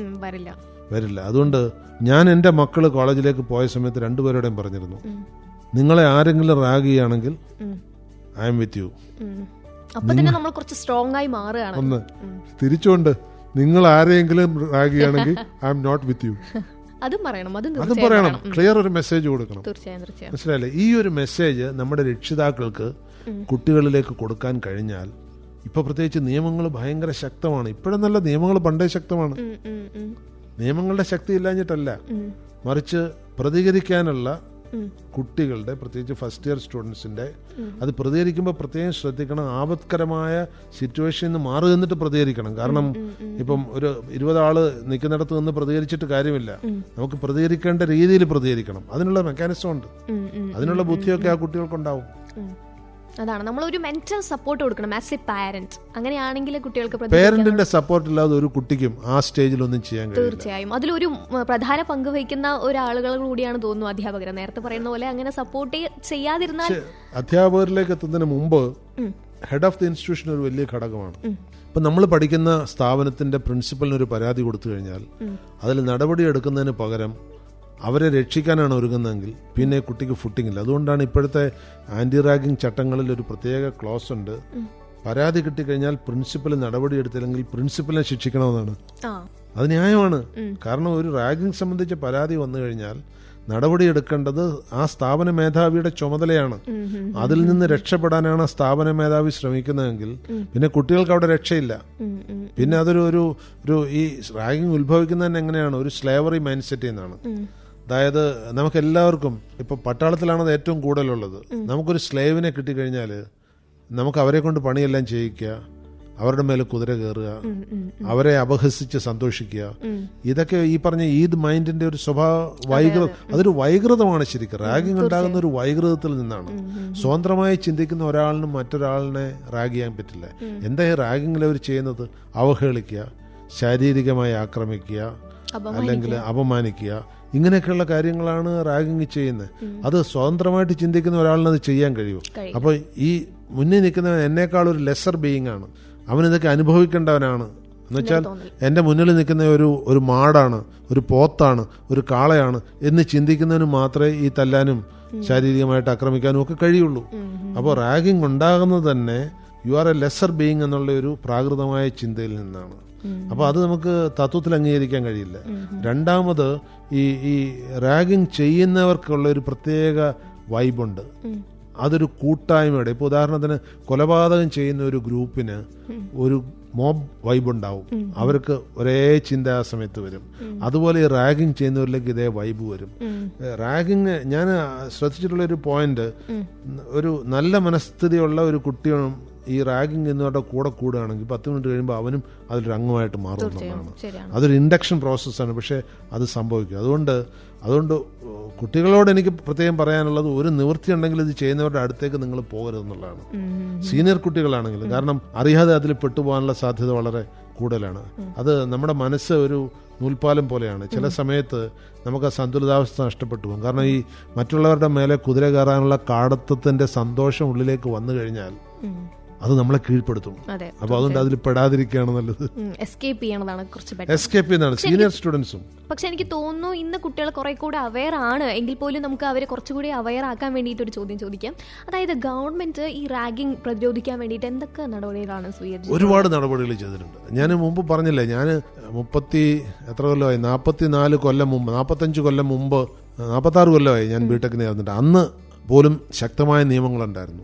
വരില്ല. അതുകൊണ്ട് ഞാൻ എൻ്റെ മക്കൾ കോളേജിലേക്ക് പോയ സമയത്ത് 2 പേരോടെയും പറഞ്ഞിരുന്നു, നിങ്ങളെ ആരെങ്കിലും റാഗ് ചെയ്യുകയാണെങ്കിൽ ഐ എം വിത്ത് യു. ഒന്ന് തിരിച്ചുകൊണ്ട്, നിങ്ങൾ ആരെങ്കിലും റാഗ് ചെയ്യുകയാണെങ്കിൽ I am not with you. അതും പറയണം. ക്ലിയർ ഒരു മെസ്സേജ് കൊടുക്കണം. മനസ്സിലായില്ലേ? ഈ ഒരു മെസ്സേജ് നമ്മുടെ രക്ഷിതാക്കൾക്ക് കുട്ടികളിലേക്ക് കൊടുക്കാൻ കഴിഞ്ഞാൽ, ഇപ്പൊ പ്രത്യേകിച്ച് നിയമങ്ങൾ ഭയങ്കര ശക്തമാണ്. ഇപ്പോഴും നല്ല നിയമങ്ങൾ പണ്ടേ ശക്തമാണ്. നിയമങ്ങളുടെ ശക്തി ഇല്ലാഞ്ഞിട്ടല്ല, മറിച്ച് പ്രതികരിക്കാനുള്ള കുട്ടികളുടെ, പ്രത്യേകിച്ച് ഫസ്റ്റ് ഇയർ സ്റ്റുഡൻസിന്റെ, അത് പ്രതികരിക്കുമ്പോൾ പ്രത്യേകം ശ്രദ്ധിക്കണം. ആപത്കരമായ സിറ്റുവേഷനിൽ നിന്ന് മാറി നിന്നിട്ട് പ്രതികരിക്കണം. കാരണം ഇപ്പം ഒരു 20 ആള് നിൽക്കുന്നിടത്ത് നിന്ന് പ്രതികരിച്ചിട്ട് കാര്യമില്ല. നമുക്ക് പ്രതികരിക്കേണ്ട രീതിയിൽ പ്രതികരിക്കണം. അതിനുള്ള മെക്കാനിസം ഉണ്ട്, അതിനുള്ള ബുദ്ധിയൊക്കെ ആ കുട്ടികൾക്കുണ്ടാവും. അതാണ് നമ്മളൊരു മെന്റൽ സപ്പോർട്ട് കൊടുക്കണം ആസ് എ പാരന്റ്. അങ്ങനെയാണെങ്കിൽ കുട്ടികൾക്ക് പേരന്റിന്റെ സപ്പോർട്ട് ഇല്ലാതെ ഒരു കുട്ടിക്കും ആ സ്റ്റേജിലൊന്നും ചെയ്യാൻ കഴിയില്ല. തീർച്ചയായും അതിലൊരു പ്രധാന പങ്ക് വഹിക്കുന്ന ഒരാളുകൾ കൂടിയാണ് തോന്നുന്നു അധ്യാപകർ. നേരത്തെ പറയുന്ന പോലെ അങ്ങനെ സപ്പോർട്ട് ചെയ്യാതിരുന്നാൽ, അധ്യാപകരിലേക്ക് എത്തുന്നതിന് മുമ്പ് ഹെഡ് ഓഫ് ദി ഇൻസ്റ്റിറ്റ്യൂഷൻ ഒരു വലിയ ഘടകമാണ്. ഇപ്പം നമ്മൾ പഠിക്കുന്ന സ്ഥാപനത്തിന്റെ പ്രിൻസിപ്പലിന് ഒരു പരാതി കൊടുത്തു കഴിഞ്ഞാൽ അതിൽ നടപടി എടുക്കുന്നതിന് പകരം അവരെ രക്ഷിക്കാനാണ് ഒരുങ്ങുന്നതെങ്കിൽ പിന്നെ കുട്ടിക്ക് ഫുട്ടിങ് ഇല്ല. അതുകൊണ്ടാണ് ഇപ്പോഴത്തെ ആന്റി റാഗിംഗ് ചട്ടങ്ങളിൽ ഒരു പ്രത്യേക ക്ലോസ് ഉണ്ട്. പരാതി കിട്ടിക്കഴിഞ്ഞാൽ പ്രിൻസിപ്പൽ നടപടി എടുത്തില്ലെങ്കിൽ പ്രിൻസിപ്പലിനെ ശിക്ഷിക്കണമെന്നാണ്. അത് ന്യായമാണ്. കാരണം ഒരു റാഗിംഗ് സംബന്ധിച്ച പരാതി വന്നു കഴിഞ്ഞാൽ നടപടി എടുക്കേണ്ടത് ആ സ്ഥാപന മേധാവിയുടെ ചുമതലയാണ്. അതിൽ നിന്ന് രക്ഷപ്പെടാനാണ് സ്ഥാപന മേധാവി ശ്രമിക്കുന്നതെങ്കിൽ പിന്നെ കുട്ടികൾക്ക് അവിടെ രക്ഷയില്ല. പിന്നെ അതൊരു ഒരു ഈ റാഗിംഗ് ഉത്ഭവിക്കുന്നത് എങ്ങനെയാണ്? ഒരു സ്ലേവറി മൈൻഡ് സെറ്റിൽ നിന്നാണ്. അതായത് നമുക്ക് എല്ലാവർക്കും ഇപ്പൊ പട്ടാളത്തിലാണത് ഏറ്റവും കൂടുതലുള്ളത്. നമുക്കൊരു സ്ലേവിനെ കിട്ടിക്കഴിഞ്ഞാൽ നമുക്ക് അവരെ കൊണ്ട് പണിയെല്ലാം ചെയ്യിക്കുക, അവരുടെ മേലെ കുതിര കയറുക, അവരെ അപഹസിച്ച് സന്തോഷിക്കുക, ഇതൊക്കെ ഈ പറഞ്ഞ ഈദ് മൈൻഡിന്റെ ഒരു സ്വഭാവ അതൊരു വൈകൃതമാണ്. ശരിക്കും റാഗിങ് ഉണ്ടാകുന്ന ഒരു വൈകൃതത്തിൽ നിന്നാണ്. സ്വതന്ത്രമായി ചിന്തിക്കുന്ന ഒരാളിനും മറ്റൊരാളിനെ റാഗ് ചെയ്യാൻ പറ്റില്ല. എന്താ ഈ റാഗിങ്ങിൽ അവർ ചെയ്യുന്നത്? അവഹേളിക്കുക, ശാരീരികമായി ആക്രമിക്കുക, അല്ലെങ്കിൽ അപമാനിക്കുക, ഇങ്ങനെയൊക്കെയുള്ള കാര്യങ്ങളാണ് റാഗിങ് ചെയ്യുന്നത്. അത് സ്വതന്ത്രമായിട്ട് ചിന്തിക്കുന്ന ഒരാളിന് അത് ചെയ്യാൻ കഴിയും. അപ്പോൾ ഈ മുന്നിൽ നിൽക്കുന്നവൻ എന്നേക്കാൾ ഒരു ലെസർ ബീയിങ് ആണ്. അവനിതൊക്കെ അനുഭവിക്കേണ്ടവനാണ്. എന്നുവെച്ചാൽ എൻ്റെ മുന്നിൽ നിൽക്കുന്ന ഒരു മാടാണ്, ഒരു പോത്താണ്, ഒരു കാളയാണ് എന്ന് ചിന്തിക്കുന്നതിന് മാത്രമേ ഈ തല്ലാനും ശാരീരികമായിട്ട് ആക്രമിക്കാനും ഒക്കെ കഴിയുള്ളൂ. അപ്പോൾ റാഗിങ് ഉണ്ടാകുന്നത് തന്നെ you are a lesser being എന്നുള്ള ഒരു പ്രാകൃതമായ ചിന്തയിൽ നിന്നാണ്. അപ്പോൾ അത് നമുക്ക് തത്വത്തിൽ അംഗീകരിക്കാൻ കഴിയില്ല. രണ്ടാമത് ഈ റാഗിങ് ചെയ്യുന്നവർക്കുള്ള ഒരു പ്രത്യേക വൈബുണ്ട്. അതൊരു കൂട്ടായ്മയുടെ, ഇപ്പോൾ ഉദാഹരണത്തിന് കൊലപാതകം ചെയ്യുന്ന ഒരു ഗ്രൂപ്പിന് ഒരു മോബ് വൈബ് ഉണ്ടാവും. അവർക്ക് ഒരേ ചിന്ത ആ സമയത്ത് വരും. അതുപോലെ ഈ റാഗിങ് ചെയ്യുന്നവരിലേക്ക് ഇതേ വൈബ് വരും. റാഗിങ് ഞാൻ ശ്രദ്ധിച്ചിട്ടുള്ള ഒരു പോയിന്റ്, ഒരു നല്ല മനസ്ഥിതിയുള്ള ഒരു കുട്ടിയും ഈ റാഗിങ് എന്നിവരുടെ കൂടെ കൂടുകയാണെങ്കിൽ 10 മിനിറ്റ് കഴിയുമ്പോൾ അവനും അതിലൊരു അംഗമായിട്ട് മാറുന്നതാണ്. അതൊരു ഇൻഡക്ഷൻ പ്രോസസ്സാണ്. പക്ഷേ അത് സംഭവിക്കും. അതുകൊണ്ട് കുട്ടികളോട് എനിക്ക് പ്രത്യേകം പറയാനുള്ളത്, ഒരു നിവൃത്തി ഉണ്ടെങ്കിൽ ഇത് ചെയ്യുന്നവരുടെ അടുത്തേക്ക് നിങ്ങൾ പോകരുതെന്നുള്ളതാണ്. സീനിയർ കുട്ടികളാണെങ്കിൽ, കാരണം അറിയാതെ അതിൽ പെട്ടുപോകാനുള്ള സാധ്യത വളരെ കൂടുതലാണ്. അത് നമ്മുടെ മനസ്സ് ഒരു നൂൽപ്പാലം പോലെയാണ്. ചില സമയത്ത് നമുക്ക് ആ സന്തുലിതാവസ്ഥ നഷ്ടപ്പെട്ടു പോകും. കാരണം ഈ മറ്റുള്ളവരുടെ മേലെ കുതിര കയറാനുള്ള കാടത്തത്തിന്റെ സന്തോഷം ഉള്ളിലേക്ക് വന്നു കഴിഞ്ഞാൽ അത് നമ്മളെ കീഴ്പ്പെടുത്തും. അപ്പൊ അതുകൊണ്ട് അതിൽ പെടാതിരിക്കുകയാണ് നല്ലത്. എസ്കേപ്പ് ചെയ്യണതാണ് കുറച്ച് ബെറ്റർ. എസ്കേപ്പ് ചെയ്യുന്നതാണ് സീനിയർ സ്റ്റുഡൻസും. പക്ഷെ എനിക്ക് തോന്നുന്നു ഇന്ന് കുട്ടികൾ കുറെ കൂടെ അവെയർ ആണ്. എങ്കിൽ പോലും നമുക്ക് അവരെ കുറച്ചുകൂടി അവെയർ ആക്കാൻ വേണ്ടിയിട്ട് ഒരു ചോദ്യം ചോദിക്കാം. അതായത് ഗവൺമെന്റ് ഈ റാഗിംഗ് പ്രതിരോധിക്കാൻ വേണ്ടിയിട്ട് എന്തൊക്കെ നടപടികളാണ് സ്വീകരിച്ചത്? ഒരുപാട് നടപടികൾ ചെയ്തിട്ടുണ്ട്. ഞാൻ മുമ്പ് പറഞ്ഞില്ലേ, ഞാൻ 44 കൊല്ലം മുമ്പ്, 45 കൊല്ലം മുമ്പ്, 46 കൊല്ലമായി ഞാൻ ബിടെക്കിന് ചേർന്നിട്ട്. അന്ന് പോലും ശക്തമായ നിയമങ്ങളുണ്ടായിരുന്നു.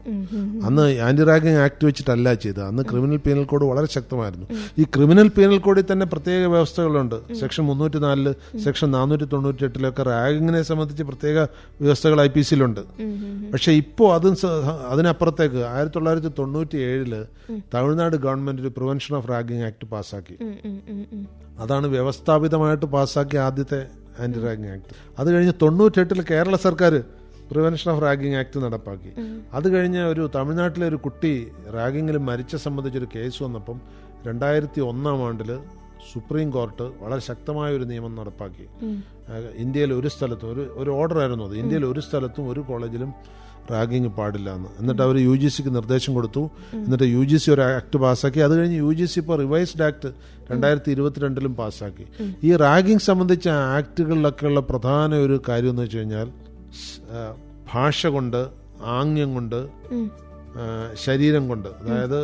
അന്ന് ആന്റി റാഗിംഗ് ആക്ട് വെച്ചിട്ടല്ല ചെയ്തത്. അന്ന് ക്രിമിനൽ പീനൽ കോഡ് വളരെ ശക്തമായിരുന്നു. ഈ ക്രിമിനൽ പീനൽ കോഡിൽ തന്നെ പ്രത്യേക വ്യവസ്ഥകളുണ്ട്. സെക്ഷൻ 304, സെക്ഷൻ 498 റാഗിങ്ങിനെ സംബന്ധിച്ച് പ്രത്യേക വ്യവസ്ഥകൾ IPC-യിലുണ്ട്. പക്ഷെ ഇപ്പോൾ അതിനപ്പുറത്തേക്ക് 1997 തമിഴ്നാട് ഗവൺമെന്റ് ഒരു പ്രിവെൻഷൻ ഓഫ് റാഗിംഗ് ആക്ട് പാസ്സാക്കി. അതാണ് വ്യവസ്ഥാപിതമായിട്ട് പാസ്സാക്കിയ ആദ്യത്തെ ആന്റി റാഗിംഗ് ആക്ട്. അത് കഴിഞ്ഞ് 98 കേരള സർക്കാർ പ്രിവെൻഷൻ ഓഫ് റാഗിംഗ് ആക്ട് നടപ്പാക്കി. അത് കഴിഞ്ഞ് തമിഴ്നാട്ടിലെ ഒരു കുട്ടി റാഗിങ്ങിൽ മരിച്ച സംബന്ധിച്ചൊരു കേസ് വന്നപ്പം 2001 സുപ്രീം കോർട്ട് വളരെ ശക്തമായ ഒരു നിയമം നടപ്പാക്കി. ഇന്ത്യയിൽ ഒരു സ്ഥലത്തും ഒരു ഓർഡർ ആയിരുന്നു അത്. ഇന്ത്യയിൽ ഒരു സ്ഥലത്തും ഒരു കോളേജിലും റാഗിങ് പാടില്ല എന്ന്. എന്നിട്ട് അവർ UGCക്ക് നിർദ്ദേശം കൊടുത്തു. എന്നിട്ട് UGC ഒരു ആക്ട് പാസ്സാക്കി. അത് കഴിഞ്ഞ് UGC ഇപ്പോൾ റിവൈസ്ഡ് ആക്ട് 2022 പാസ്സാക്കി. ഈ റാഗിങ് സംബന്ധിച്ച ആക്ടുകളിലൊക്കെയുള്ള പ്രധാന ഒരു കാര്യം എന്ന് വെച്ച് കഴിഞ്ഞാൽ, ഭാഷ കൊണ്ട്, ആംഗ്യം കൊണ്ട്, ശരീരം കൊണ്ട്, അതായത്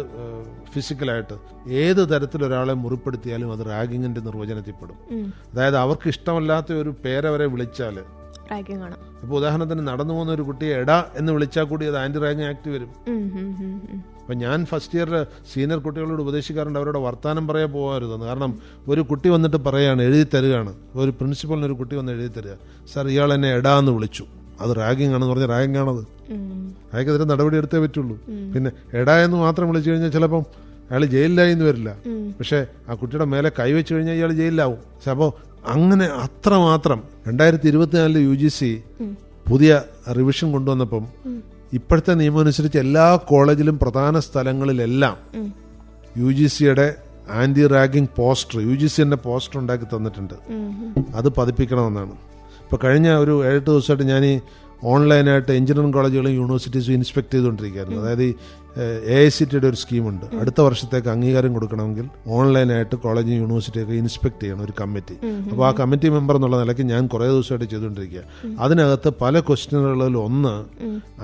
ഫിസിക്കലായിട്ട് ഏത് തരത്തിലൊരാളെ മുറിപ്പെടുത്തിയാലും അത് റാഗിങ്ങിന്റെ നിർവചനത്തിൽപ്പെടും. അതായത് അവർക്ക് ഇഷ്ടമല്ലാത്ത ഒരു പേരവരെ വിളിച്ചാൽ, ഇപ്പൊ ഉദാഹരണത്തിന് നടന്നു പോകുന്ന ഒരു കുട്ടിയെ എടാ എന്ന് വിളിച്ചാൽ കൂടി അത് ആന്റി റാഗിംഗ് ആക്ട് വരും. അപ്പൊ ഞാൻ ഫസ്റ്റ് ഇയർ സീനിയർ കുട്ടികളോട് ഉപദേശിക്കാറുണ്ട്, അവരോട് വർത്താനം പറയാൻ പോകരുതെന്ന്. കാരണം ഒരു കുട്ടി വന്നിട്ട് പറയാണ്, എഴുതി തരികയാണ്, ഒരു പ്രിൻസിപ്പളിന് ഒരു കുട്ടി വന്ന് എഴുതി തരിക, സാർ ഇയാൾ എന്നെ എടാ എന്ന് വിളിച്ചു, അത് റാഗിംഗ് ആണെന്ന് പറഞ്ഞാൽ റാഗിംഗ് ആണത്, അയാൾക്കെതിരെ നടപടി എടുത്തേ പറ്റുള്ളൂ. പിന്നെ എടാ എന്ന് മാത്രം വിളിച്ചു കഴിഞ്ഞാൽ ചിലപ്പം അയാൾ ജയിലിലായി എന്ന് വരില്ല. പക്ഷെ ആ കുട്ടിയുടെ മേലെ കൈവച്ച് കഴിഞ്ഞാൽ ഇയാൾ ജയിലിലാവും. പക്ഷെ അപ്പോൾ അങ്ങനെ അത്രമാത്രം 2024 UGC പുതിയ റിവിഷൻ കൊണ്ടുവന്നപ്പം ഇപ്പോഴത്തെ നിയമം അനുസരിച്ച് എല്ലാ കോളേജിലും പ്രധാന സ്ഥലങ്ങളിലെല്ലാം UGCയുടെ ആന്റി റാഗിംഗ് പോസ്റ്റർ, UGC തന്നെ പോസ്റ്റർ ഉണ്ടാക്കി തന്നിട്ടുണ്ട്. അത് പതിപ്പിക്കണമെന്നാണ്. ഇപ്പൊ കഴിഞ്ഞ ഒരു 7 ദിവസമായിട്ട് ഞാൻ ഈ ഓൺലൈനായിട്ട് എഞ്ചിനീയറിംഗ് കോളേജുകളും യൂണിവേഴ്സിറ്റീസും ഇൻസ്പെക്ട് ചെയ്തുകൊണ്ടിരിക്കുകയായിരുന്നു. അതായത് AICTE ഒരു സ്കീമുണ്ട്. അടുത്ത വർഷത്തേക്ക് അംഗീകാരം കൊടുക്കണമെങ്കിൽ ഓൺലൈനായിട്ട് കോളേജും യൂണിവേഴ്സിറ്റിയൊക്കെ ഇൻസ്പെക്ട് ചെയ്യണം ഒരു കമ്മിറ്റി. അപ്പോൾ ആ കമ്മിറ്റി മെമ്പർ എന്നുള്ള നിലയ്ക്ക് ഞാൻ കുറേ ദിവസമായിട്ട് ചെയ്തുകൊണ്ടിരിക്കുക. അതിനകത്ത് പല ക്വസ്റ്റ്യനുകളിൽ ഒന്ന്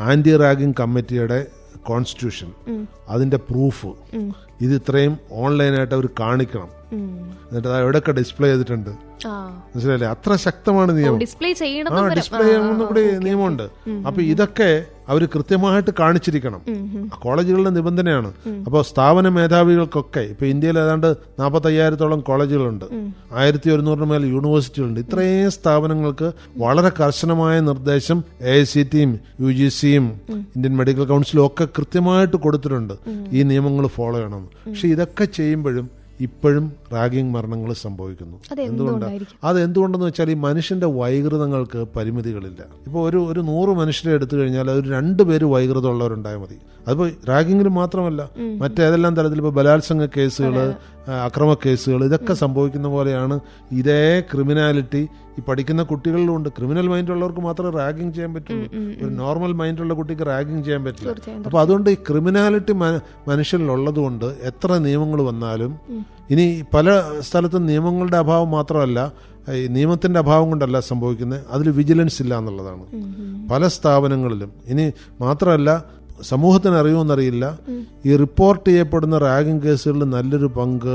ആന്റി റാഗിംഗ് കമ്മിറ്റിയുടെ കോൺസ്റ്റിറ്റ്യൂഷൻ, അതിന്റെ പ്രൂഫ്, ഇത് ഇത്രയും ഓൺലൈനായിട്ട് അവർ കാണിക്കണം. എന്നിട്ട് അത് എവിടെയൊക്കെ ഡിസ്പ്ലേ ചെയ്തിട്ടുണ്ട്, മനസ്സിലായില്ലേ? അത്ര ശക്തമാണ് നിയമം. ഡിസ്പ്ലേ കൂടി നിയമമുണ്ട്. അപ്പൊ ഇതൊക്കെ അവർ കൃത്യമായിട്ട് കാണിച്ചിരിക്കണം. കോളേജുകളുടെ നിബന്ധനയാണ്. അപ്പോൾ സ്ഥാപന മേധാവികൾക്കൊക്കെ ഇപ്പൊ ഇന്ത്യയിൽ ഏതാണ്ട് 45,000-ഓളം കോളേജുകളുണ്ട്, 1,100 മേൽ യൂണിവേഴ്സിറ്റികളുണ്ട്. ഇത്രയും സ്ഥാപനങ്ങൾക്ക് വളരെ കർശനമായ നിർദ്ദേശം AICTEയും UGCയും ഇന്ത്യൻ മെഡിക്കൽ കൗൺസിലും ഒക്കെ കൃത്യമായിട്ട് കൊടുത്തിട്ടുണ്ട്, ഈ നിയമങ്ങൾ ഫോളോ ചെയ്യണമെന്ന്. പക്ഷെ ഇതൊക്കെ ചെയ്യുമ്പോഴും ഇപ്പോഴും റാഗിംഗ് മരണങ്ങൾ സംഭവിക്കുന്നു. അത് എന്തുകൊണ്ടെന്ന് വെച്ചാൽ ഈ മനുഷ്യന്റെ വൈകൃതങ്ങൾക്ക് പരിമിതികളില്ല. ഇപ്പോൾ ഒരു 100 മനുഷ്യരെ എടുത്തു കഴിഞ്ഞാൽ ഒരു 2 പേര് വൈകൃതം ഉള്ളവരുണ്ടായാൽ മതി. അതിപ്പോൾ റാഗിങ്ങിന് മാത്രമല്ല, മറ്റേതെല്ലാം തരത്തിൽ ഇപ്പോൾ ബലാത്സംഗ കേസുകൾ, അക്രമ കേസുകൾ, ഇതൊക്കെ സംഭവിക്കുന്ന പോലെയാണ് ഇതേ ക്രിമിനാലിറ്റി ഈ പഠിക്കുന്ന കുട്ടികളിലുണ്ട്. ക്രിമിനൽ മൈൻഡുള്ളവർക്ക് മാത്രമേ റാഗിങ് ചെയ്യാൻ പറ്റുള്ളൂ, ഒരു നോർമൽ മൈൻഡുള്ള കുട്ടിക്ക് റാഗിങ് ചെയ്യാൻ പറ്റില്ല. അപ്പോൾ അതുകൊണ്ട് ഈ ക്രിമിനാലിറ്റി മനുഷ്യനിലുള്ളത് കൊണ്ട് എത്ര നിയമങ്ങൾ വന്നാലും, ഇനി പല സ്ഥലത്തും നിയമങ്ങളുടെ അഭാവം മാത്രമല്ല, ഈ നിയമത്തിന്റെ അഭാവം കൊണ്ടല്ല സംഭവിക്കുന്നത്, അതിൽ വിജിലൻസ് ഇല്ല എന്നുള്ളതാണ് പല സ്ഥാപനങ്ങളിലും. ഇനി മാത്രമല്ല, സമൂഹത്തിന് അറിയുമെന്നറിയില്ല, ഈ റിപ്പോർട്ട് ചെയ്യപ്പെടുന്ന റാഗിംഗ് കേസുകളിൽ നല്ലൊരു പങ്ക്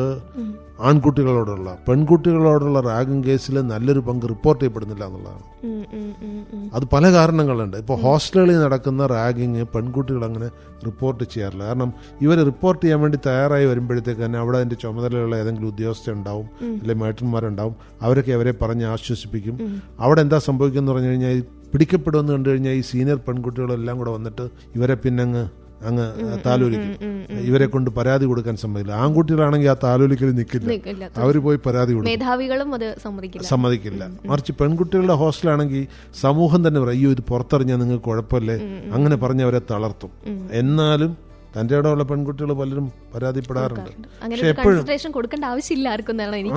ആൺകുട്ടികളോടുള്ള, പെൺകുട്ടികളോടുള്ള റാഗിംഗ് കേസിൽ നല്ലൊരു പങ്ക് റിപ്പോർട്ട് ചെയ്യപ്പെടുന്നില്ല എന്നുള്ളതാണ്. അത് പല കാരണങ്ങളുണ്ട്. ഇപ്പോൾ ഹോസ്റ്റലുകളിൽ നടക്കുന്ന റാഗിങ് പെൺകുട്ടികൾ അങ്ങനെ റിപ്പോർട്ട് ചെയ്യാറില്ല. കാരണം ഇവർ റിപ്പോർട്ട് ചെയ്യാൻ വേണ്ടി തയ്യാറായി വരുമ്പോഴത്തേക്ക് തന്നെ അവിടെ അതിന്റെ ചുമതലയുള്ള ഏതെങ്കിലും ഉദ്യോഗസ്ഥ ഉണ്ടാവും, അല്ലെങ്കിൽ മേട്ടന്മാരുണ്ടാവും. അവരൊക്കെ അവരെ പറഞ്ഞ് ആശ്വസിപ്പിക്കും. അവിടെ എന്താ സംഭവിക്കുമെന്ന് പറഞ്ഞു കഴിഞ്ഞാൽ, പിടിക്കപ്പെടുമെന്ന് കണ്ടു കഴിഞ്ഞാൽ ഈ സീനിയർ പെൺകുട്ടികളെല്ലാം കൂടെ വന്നിട്ട് ഇവരെ പിന്നെ അങ്ങ് താലോലിക്കും. ഇവരെ കൊണ്ട് പരാതി കൊടുക്കാൻ സമ്മതിക്കില്ല. ആൺകുട്ടികളാണെങ്കിൽ ആ താലോലിക്കൽ നിൽക്കില്ല, അവർ പോയി പരാതി കൊടുക്കും, മേധാവികളും അത് സമ്മതിക്കില്ല. മറിച്ച് പെൺകുട്ടികളുടെ ഹോസ്റ്റലാണെങ്കിൽ സമൂഹം തന്നെ പറയും, അയ്യോ ഇത് പുറത്തറിഞ്ഞാൽ നിങ്ങൾക്ക് കുഴപ്പമില്ലേ, അങ്ങനെ പറഞ്ഞ് അവരെ തളർത്തും. എന്നാലും തന്റെ ഇടമുള്ള പെൺകുട്ടികൾ പലരും പരാതിപ്പെടാറുണ്ട്. പക്ഷെ എപ്പോഴും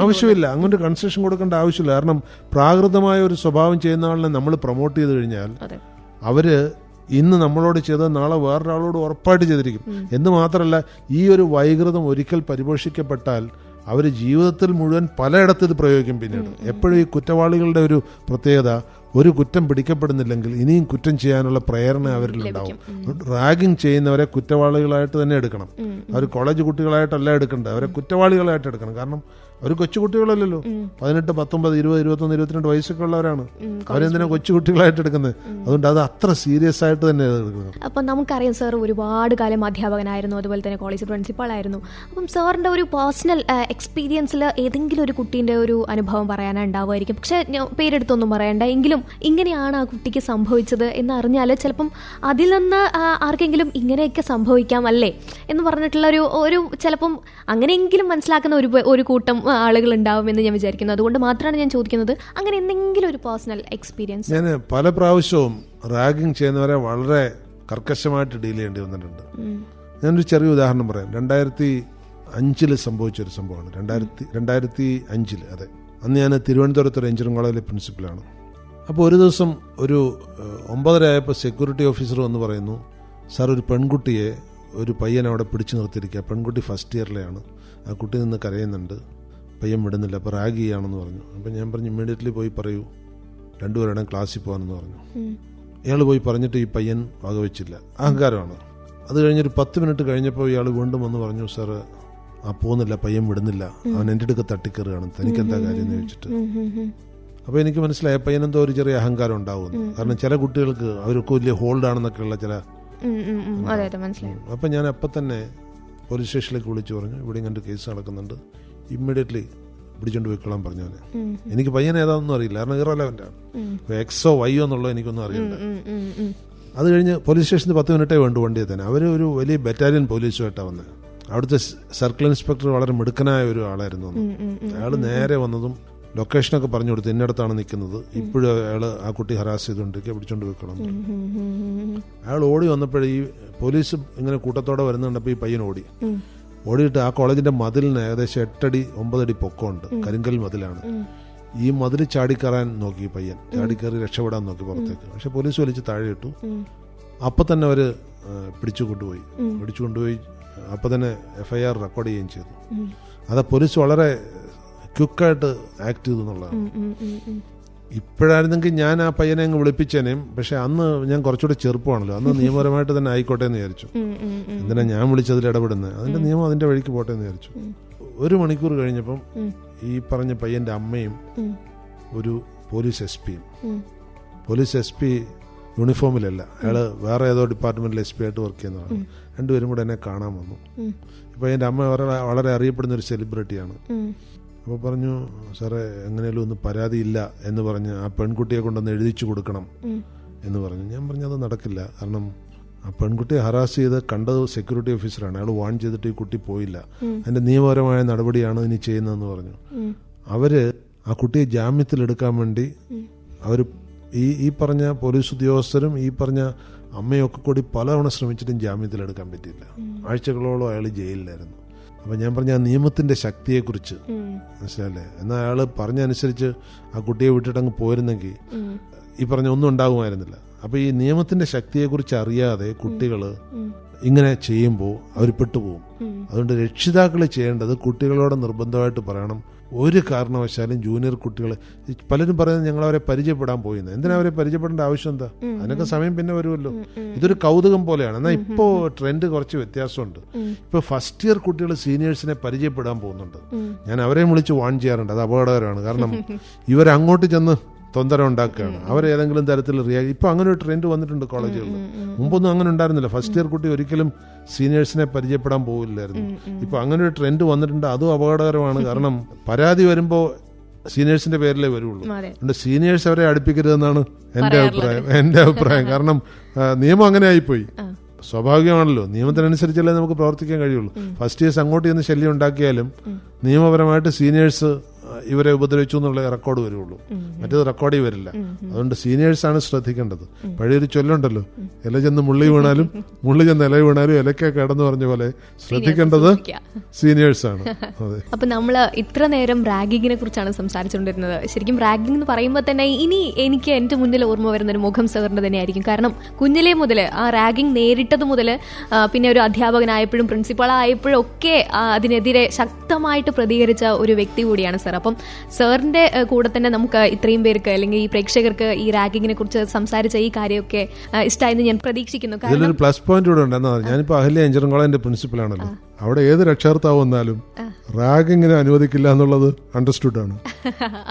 ആവശ്യമില്ല, അങ്ങനെ കൺസെഷൻ കൊടുക്കേണ്ട ആവശ്യമില്ല. കാരണം പ്രാകൃതമായ ഒരു സ്വഭാവം ചെയ്യുന്ന ആളിനെ നമ്മൾ പ്രൊമോട്ട് ചെയ്ത് കഴിഞ്ഞാൽ അവര് ഇന്ന് നമ്മളോട് ചെയ്ത് നാളെ വേറൊരാളോട് ഉറപ്പായിട്ട് ചെയ്തിരിക്കും. എന്ന് മാത്രമല്ല, ഈ ഒരു വൈകൃതം ഒരിക്കൽ പരിപോഷിക്കപ്പെട്ടാൽ അവർ ജീവിതത്തിൽ മുഴുവൻ പലയിടത്തും ഇത് പ്രയോഗിക്കും. പിന്നീട് എപ്പോഴും ഈ കുറ്റവാളികളുടെ ഒരു പ്രത്യേകത, ഒരു കുറ്റം പിടിക്കപ്പെടുന്നില്ലെങ്കിൽ ഇനിയും കുറ്റം ചെയ്യാനുള്ള പ്രേരണ അവരിലുണ്ടാവും. റാഗിങ് ചെയ്യുന്നവരെ കുറ്റവാളികളായിട്ട് തന്നെ എടുക്കണം. അവർ കോളേജ് കുട്ടികളായിട്ടല്ല എടുക്കേണ്ടത്, അവരെ കുറ്റവാളികളായിട്ട് എടുക്കണം. കാരണം അവർ കൊച്ചുകുട്ടികളല്ലല്ലോ, 18, 19, 20, 21, 22 വയസ്സൊക്കെ ഉള്ളവരാണ്. അവരെന്തിനാ കൊച്ചുകുട്ടികളായിട്ട് എടുക്കുന്നത്? അതുകൊണ്ട് അത് അത്ര സീരിയസ് ആയിട്ട് തന്നെ എടുക്കുന്നത്. അപ്പം നമുക്കറിയാം, സാർ ഒരുപാട് കാലം അധ്യാപകനായിരുന്നു, അതുപോലെ തന്നെ കോളേജ് പ്രിൻസിപ്പൾ ആയിരുന്നു. അപ്പം സാറിൻ്റെ ഒരു പേഴ്സണൽ എക്സ്പീരിയൻസിൽ ഏതെങ്കിലും ഒരു കുട്ടീൻ്റെ ഒരു അനുഭവം പറയാനാണ് ഉണ്ടാവുമായിരിക്കും. പക്ഷേ പേരെടുത്തൊന്നും പറയണ്ട, എങ്കിലും ഇങ്ങനെയാണ് ആ കുട്ടിക്ക് സംഭവിച്ചത് എന്നറിഞ്ഞാൽ ചിലപ്പം അതിൽ നിന്ന് ആർക്കെങ്കിലും ഇങ്ങനെയൊക്കെ സംഭവിക്കാം അല്ലേ എന്ന് പറഞ്ഞിട്ടുള്ള ഒരു ചിലപ്പം അങ്ങനെയെങ്കിലും മനസ്സിലാക്കുന്ന ഒരു കൂട്ടം ആളുകൾ ഉണ്ടാവുമെന്ന് ഞാൻ വിചാരിക്കുന്നു. അതുകൊണ്ട് മാത്രമാണ് ഞാൻ ചോദിക്കുന്നത്, അങ്ങനെ എന്തെങ്കിലും ഒരു പേഴ്സണൽ എക്സ്പീരിയൻസ്. ഞാൻ പല പ്രാവശ്യവും റാഗിങ് ചെയ്യുന്നവരെ വളരെ കർക്കശമായിട്ട് ഡീൽ ചെയ്യേണ്ടി വന്നിട്ടുണ്ട്. ഞാനൊരു ചെറിയ ഉദാഹരണം പറയാം. 2005 സംഭവിച്ചൊരു സംഭവമാണ്. 2005 അതെ. അന്ന് ഞാൻ തിരുവനന്തപുരത്ത് ഒരു എഞ്ചിനീയറിംഗ് കോളേജിലെ പ്രിൻസിപ്പലാണ്. അപ്പോൾ ഒരു ദിവസം ഒരു 9:30 ആയപ്പോൾ സെക്യൂരിറ്റി ഓഫീസർ വന്ന് പറയുന്നു, സാർ ഒരു പെൺകുട്ടിയെ ഒരു പയ്യൻ അവിടെ പിടിച്ചു നിർത്തിയിരിക്കുക, പെൺകുട്ടി ഫസ്റ്റ് ഇയറിലെയാണ്, ആ കുട്ടി നിന്ന് കരയുന്നുണ്ട്, പയ്യൻ വിടുന്നില്ല, അപ്പോൾ റാഗ് ചെയ്യാണെന്ന് പറഞ്ഞു. അപ്പം ഞാൻ പറഞ്ഞു ഇമ്മീഡിയറ്റ്ലി പോയി പറയൂ, 2 പേരുടെ ക്ലാസ്സിൽ പോകാനെന്ന് പറഞ്ഞു. ഇയാൾ പോയി പറഞ്ഞിട്ട് ഈ പയ്യൻ വകവെച്ചില്ല, അഹങ്കാരമാണ്. അത് കഴിഞ്ഞൊരു 10 മിനിറ്റ് കഴിഞ്ഞപ്പോൾ ഇയാൾ വീണ്ടും വന്ന് പറഞ്ഞു, സാർ പോകുന്നില്ല, പയ്യൻ വിടുന്നില്ല, അവൻ എൻ്റെ അടുക്ക തട്ടിക്കറുകയാണ്, തനിക്കെന്താ കാര്യം എന്ന് ചോദിച്ചിട്ട്. അപ്പോൾ എനിക്ക് മനസ്സിലായ പയ്യനെന്തോ ഒരു ചെറിയ അഹങ്കാരം ഉണ്ടാവുന്നു. കാരണം ചില കുട്ടികൾക്ക് അവർക്ക് വലിയ ഹോൾഡാണെന്നൊക്കെയുള്ള ചില. അപ്പം ഞാൻ അപ്പം തന്നെ പോലീസ് സ്റ്റേഷനിലേക്ക് വിളിച്ചു പറഞ്ഞു, ഇവിടെ ഇങ്ങനെ കേസ് നടക്കുന്നുണ്ട്, ഇമ്മീഡിയറ്റ്ലി പിടിച്ചോണ്ട് പോയിക്കൊള്ളാൻ പറഞ്ഞു. അവനെ എനിക്ക് പയ്യൻ ഏതാണെന്നും അറിയില്ല, കാരണം ഇറലവൻ്റാണ്, എക്സോ വൈയോ എന്നുള്ളത് എനിക്കൊന്നും അറിയില്ല. അത് കഴിഞ്ഞ് പോലീസ് സ്റ്റേഷനിൽ 10 മിനിറ്റേ വേണ്ടു വണ്ടിയെ തന്നെ. അവർ ഒരു വലിയ ബറ്റാലിയൻ പോലീസുമായിട്ടാണ് വന്നത്. അവിടുത്തെ സർക്കിൾ ഇൻസ്പെക്ടർ വളരെ മിടുക്കനായ ഒരു ആളായിരുന്നു. അയാൾ നേരെ വന്നതും ലൊക്കേഷനൊക്കെ പറഞ്ഞു കൊടുത്തു, ഇന്നടത്താണ് നിൽക്കുന്നത്, ഇപ്പോഴും അയാൾ ആ കുട്ടി ഹരാസ് ചെയ്തുകൊണ്ടിരിക്കുക, പിടിച്ചോണ്ട് പോയിക്കണം. അയാൾ ഓടി വന്നപ്പോഴേ ഈ പോലീസ് ഇങ്ങനെ കൂട്ടത്തോടെ വരുന്നുണ്ടപ്പോൾ ഈ പയ്യൻ ഓടിയിട്ട് ആ കോളേജിന്റെ മതിലിന് ഏകദേശം 8 അടി 9 അടി പൊക്കമുണ്ട്, കരിങ്കൽ മതിലാണ്. ഈ മതിൽ ചാടിക്കയറാൻ നോക്കി പയ്യൻ, ചാടിക്കയറി രക്ഷപ്പെടാൻ നോക്കി പുറത്തേക്ക്. പക്ഷെ പോലീസ് വലിച്ച് താഴെ ഇട്ടു. അപ്പം തന്നെ അവർ പിടിച്ചു കൊണ്ടുപോയി അപ്പം തന്നെ FIR റെക്കോർഡ് ചെയ്യുകയും ചെയ്തു. അത് പോലീസ് വളരെ ക്വിക്കായിട്ട് ആക്ട് ചെയ്തു എന്നുള്ളതാണ്. ഇപ്പോഴായിരുന്നെങ്കിൽ ഞാൻ ആ പയ്യനെ അങ്ങ് വിളിപ്പിച്ചേനേയും. പക്ഷെ അന്ന് ഞാൻ കുറച്ചുകൂടെ ചെറുപ്പമാണല്ലോ, അന്ന് നിയമപരമായിട്ട് തന്നെ ആയിക്കോട്ടെ എന്ന് വിചാരിച്ചു. എന്തിനാ ഞാൻ വിളിച്ചതിൽ ഇടപെടുന്നത്, അതിന്റെ നിയമം അതിന്റെ വഴിക്ക് പോട്ടെ എന്ന് വിചാരിച്ചു. 1 മണിക്കൂർ കഴിഞ്ഞപ്പം ഈ പറഞ്ഞ പയ്യന്റെ അമ്മയും ഒരു പോലീസ് SP യൂണിഫോമിലല്ല, അയാൾ വേറെ ഏതോ ഡിപ്പാർട്ട്മെന്റിൽ SP ആയിട്ട് വർക്ക് ചെയ്യുന്നതാണ്. രണ്ടുപേരും കൂടെ എന്നെ കാണാൻ വന്നു. ഇപ്പം എൻ്റെ അമ്മ വളരെ അറിയപ്പെടുന്ന ഒരു സെലിബ്രിറ്റിയാണ്. അപ്പോൾ പറഞ്ഞു, സാറേ എങ്ങനെയാലും ഒന്ന് പരാതിയില്ല എന്ന് പറഞ്ഞ് ആ പെൺകുട്ടിയെ കൊണ്ടൊന്ന് എഴുതിച്ചു കൊടുക്കണം എന്ന് പറഞ്ഞു. ഞാൻ പറഞ്ഞു അത് നടക്കില്ല, കാരണം ആ പെൺകുട്ടിയെ ഹറാസ് ചെയ്ത് കണ്ടത് സെക്യൂരിറ്റി ഓഫീസറാണ്, അയാൾ വാൺ ചെയ്തിട്ട് ഈ കുട്ടി പോയില്ല, അതിൻ്റെ നിയമപരമായ നടപടിയാണ് ഇനി ചെയ്യുന്നതെന്ന് പറഞ്ഞു. അവര് ആ കുട്ടിയെ ജാമ്യത്തിലെടുക്കാൻ വേണ്ടി അവർ ഈ പറഞ്ഞ പോലീസ് ഉദ്യോഗസ്ഥരും ഈ പറഞ്ഞ അമ്മയൊക്കെ കൂടി പലതവണ ശ്രമിച്ചിട്ടും ജാമ്യത്തിലെടുക്കാൻ പറ്റിയില്ല. ആഴ്ചകളോളം അയാൾ ജയിലിലായിരുന്നു. അപ്പം ഞാൻ പറഞ്ഞ ആ നിയമത്തിൻ്റെ ശക്തിയെക്കുറിച്ച് മനസ്സിലല്ലേ, എന്നാൽ അയാൾ പറഞ്ഞനുസരിച്ച് ആ കുട്ടിയെ വിട്ടിട്ടങ്ങ് പോയിരുന്നെങ്കിൽ ഈ പറഞ്ഞ ഒന്നും ഉണ്ടാകുമായിരുന്നില്ല. അപ്പോൾ ഈ നിയമത്തിൻ്റെ ശക്തിയെക്കുറിച്ച് അറിയാതെ കുട്ടികൾ ഇങ്ങനെ ചെയ്യുമ്പോൾ അവർ പെട്ടുപോകും. അതുകൊണ്ട് രക്ഷിതാക്കൾ ചെയ്യേണ്ടത് കുട്ടികളോട് നിർബന്ധമായിട്ട് പറയണം, ഒരു കാരണവശാലും ജൂനിയർ കുട്ടികൾ, പലരും പറയുന്നത് ഞങ്ങൾ അവരെ പരിചയപ്പെടാൻ പോയിന്ന്. എന്തിനാ അവരെ പരിചയപ്പെടേണ്ട ആവശ്യം എന്താ, അതിനൊക്കെ സമയം പിന്നെ വരുമല്ലോ. ഇതൊരു കൗതുകം പോലെയാണ്. എന്നാൽ ഇപ്പോൾ ട്രെൻഡ് കുറച്ച് വ്യത്യാസമുണ്ട്. ഇപ്പോൾ ഫസ്റ്റ് ഇയർ കുട്ടികൾ സീനിയേഴ്സിനെ പരിചയപ്പെടാൻ പോകുന്നുണ്ട്. ഞാൻ അവരെയും വിളിച്ച് വാൺ ചെയ്യാറുണ്ട്, അത് അപകടകരമാണ്. കാരണം ഇവരങ്ങോട്ട് ചെന്ന് തൊന്തര ഉണ്ടാക്കുകയാണ്, അവരേതെങ്കിലും തരത്തിൽ ഇപ്പൊ അങ്ങനെ ഒരു ട്രെൻഡ് വന്നിട്ടുണ്ട് കോളേജുകളിൽ. മുമ്പൊന്നും അങ്ങനെ ഉണ്ടായിരുന്നില്ല. ഫസ്റ്റ് ഇയർ കുട്ടി ഒരിക്കലും സീനിയേഴ്സിനെ പരിചയപ്പെടാൻ പോവില്ലായിരുന്നു. ഇപ്പൊ അങ്ങനെ ഒരു ട്രെൻഡ് വന്നിട്ടുണ്ട്, അതും അപകടകരമാണ്. കാരണം പരാതി വരുമ്പോൾ സീനിയേഴ്സിന്റെ പേരിലേ വരുള്ളൂ. അതുകൊണ്ട് സീനിയേഴ്സ് അവരെ അടുപ്പിക്കരുതെന്നാണ് എന്റെ അഭിപ്രായം. കാരണം നിയമം അങ്ങനെ ആയിപ്പോയി. സ്വാഭാവികമാണല്ലോ, നിയമത്തിനനുസരിച്ചല്ലേ നമുക്ക് പ്രവർത്തിക്കാൻ കഴിയുള്ളൂ. ഫസ്റ്റ് ഇയേഴ്സ് അങ്ങോട്ട് ചെന്ന് ശല്യം ഉണ്ടാക്കിയാലും നിയമപരമായിട്ട് സീനിയേഴ്സ് ഇവരെ ഉപദ്രവിച്ചു എന്നുള്ള റെക്കോർഡ് വരുള്ളൂ, മറ്റേത് റെക്കോർഡേ വരില്ല. അതുകൊണ്ട് സീനിയേഴ്സാണ് ശ്രദ്ധിക്കേണ്ടത്. പഴയൊരു ചൊല്ലുണ്ടല്ലോ, ഇല ചെന്ന് മുള്ളി വീണാലും മുള്ളി ചെന്ന് ഇല വീണാലും ഇലക്കെ കിടന്ന് പറഞ്ഞ പോലെ ശ്രദ്ധിക്കേണ്ടത് സീനിയേഴ്സാണ്. അതെ. അപ്പൊ നമ്മൾ ഇത്ര നേരം റാഗിങ്ങിനെ കുറിച്ചാണ് സംസാരിച്ചുകൊണ്ടിരുന്നത്. ശരിക്കും റാഗിംഗ് എന്ന് പറയുമ്പോൾ തന്നെ ഇനി എനിക്ക് എന്റെ മുന്നിൽ ഓർമ്മ വരുന്ന ഒരു മുഖം സാറിന്റെ തന്നെയായിരിക്കും. കാരണം കുഞ്ഞിലേ മുതൽ ആ റാഗിങ് നേരിട്ടത് മുതൽ പിന്നെ ഒരു അധ്യാപകനായപ്പോഴും പ്രിൻസിപ്പളായപ്പോഴും ഒക്കെ അതിനെതിരെ ശക്തമായിട്ട് പ്രതികരിച്ച ഒരു വ്യക്തി കൂടിയാണ് സാർ. അപ്പം സാറിന്റെ കൂടെ തന്നെ നമുക്ക് ഇത്രയും പേർക്ക് അല്ലെങ്കിൽ ഈ പ്രേക്ഷകർക്ക് ഈ റാഗിങ്ങിനെ കുറിച്ച് സംസാരിച്ച ഈ കാര്യമൊക്കെ ഇഷ്ടമായെന്ന് ഞാൻ പ്രതീക്ഷിക്കുന്നു. ഇതിലൊരു പ്ലസ് പോയിന്റ് കൂടെ ഉണ്ട്. ഞാനിപ്പോ അഹല്യ എഞ്ചിനീയറിംഗ് കോളേജിന്റെ പ്രിൻസിപ്പലാണല്ലോ. അവിടെ ഏത് രക്ഷകർത്താവ് വന്നാലും റാഗിങ്ങിനെ അനുവദിക്കില്ല എന്നുള്ളത് അണ്ടർസ്റ്റുഡ് ആണ്.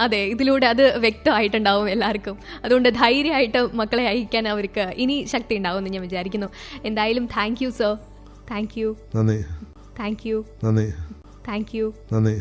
അതെ, ഇതിലൂടെ അത് വ്യക്തമായിട്ടുണ്ടാവും എല്ലാവർക്കും. അതുകൊണ്ട് ധൈര്യമായിട്ട് മക്കളെ അയക്കാൻ അവർക്ക് ഇനി ശക്തി ഉണ്ടാവും എന്ന് ഞാൻ വിചാരിക്കുന്നു. എന്തായാലും thank you sir. Thank you. നന്ദി. Thank you. നന്ദി. Thank you. നന്ദി.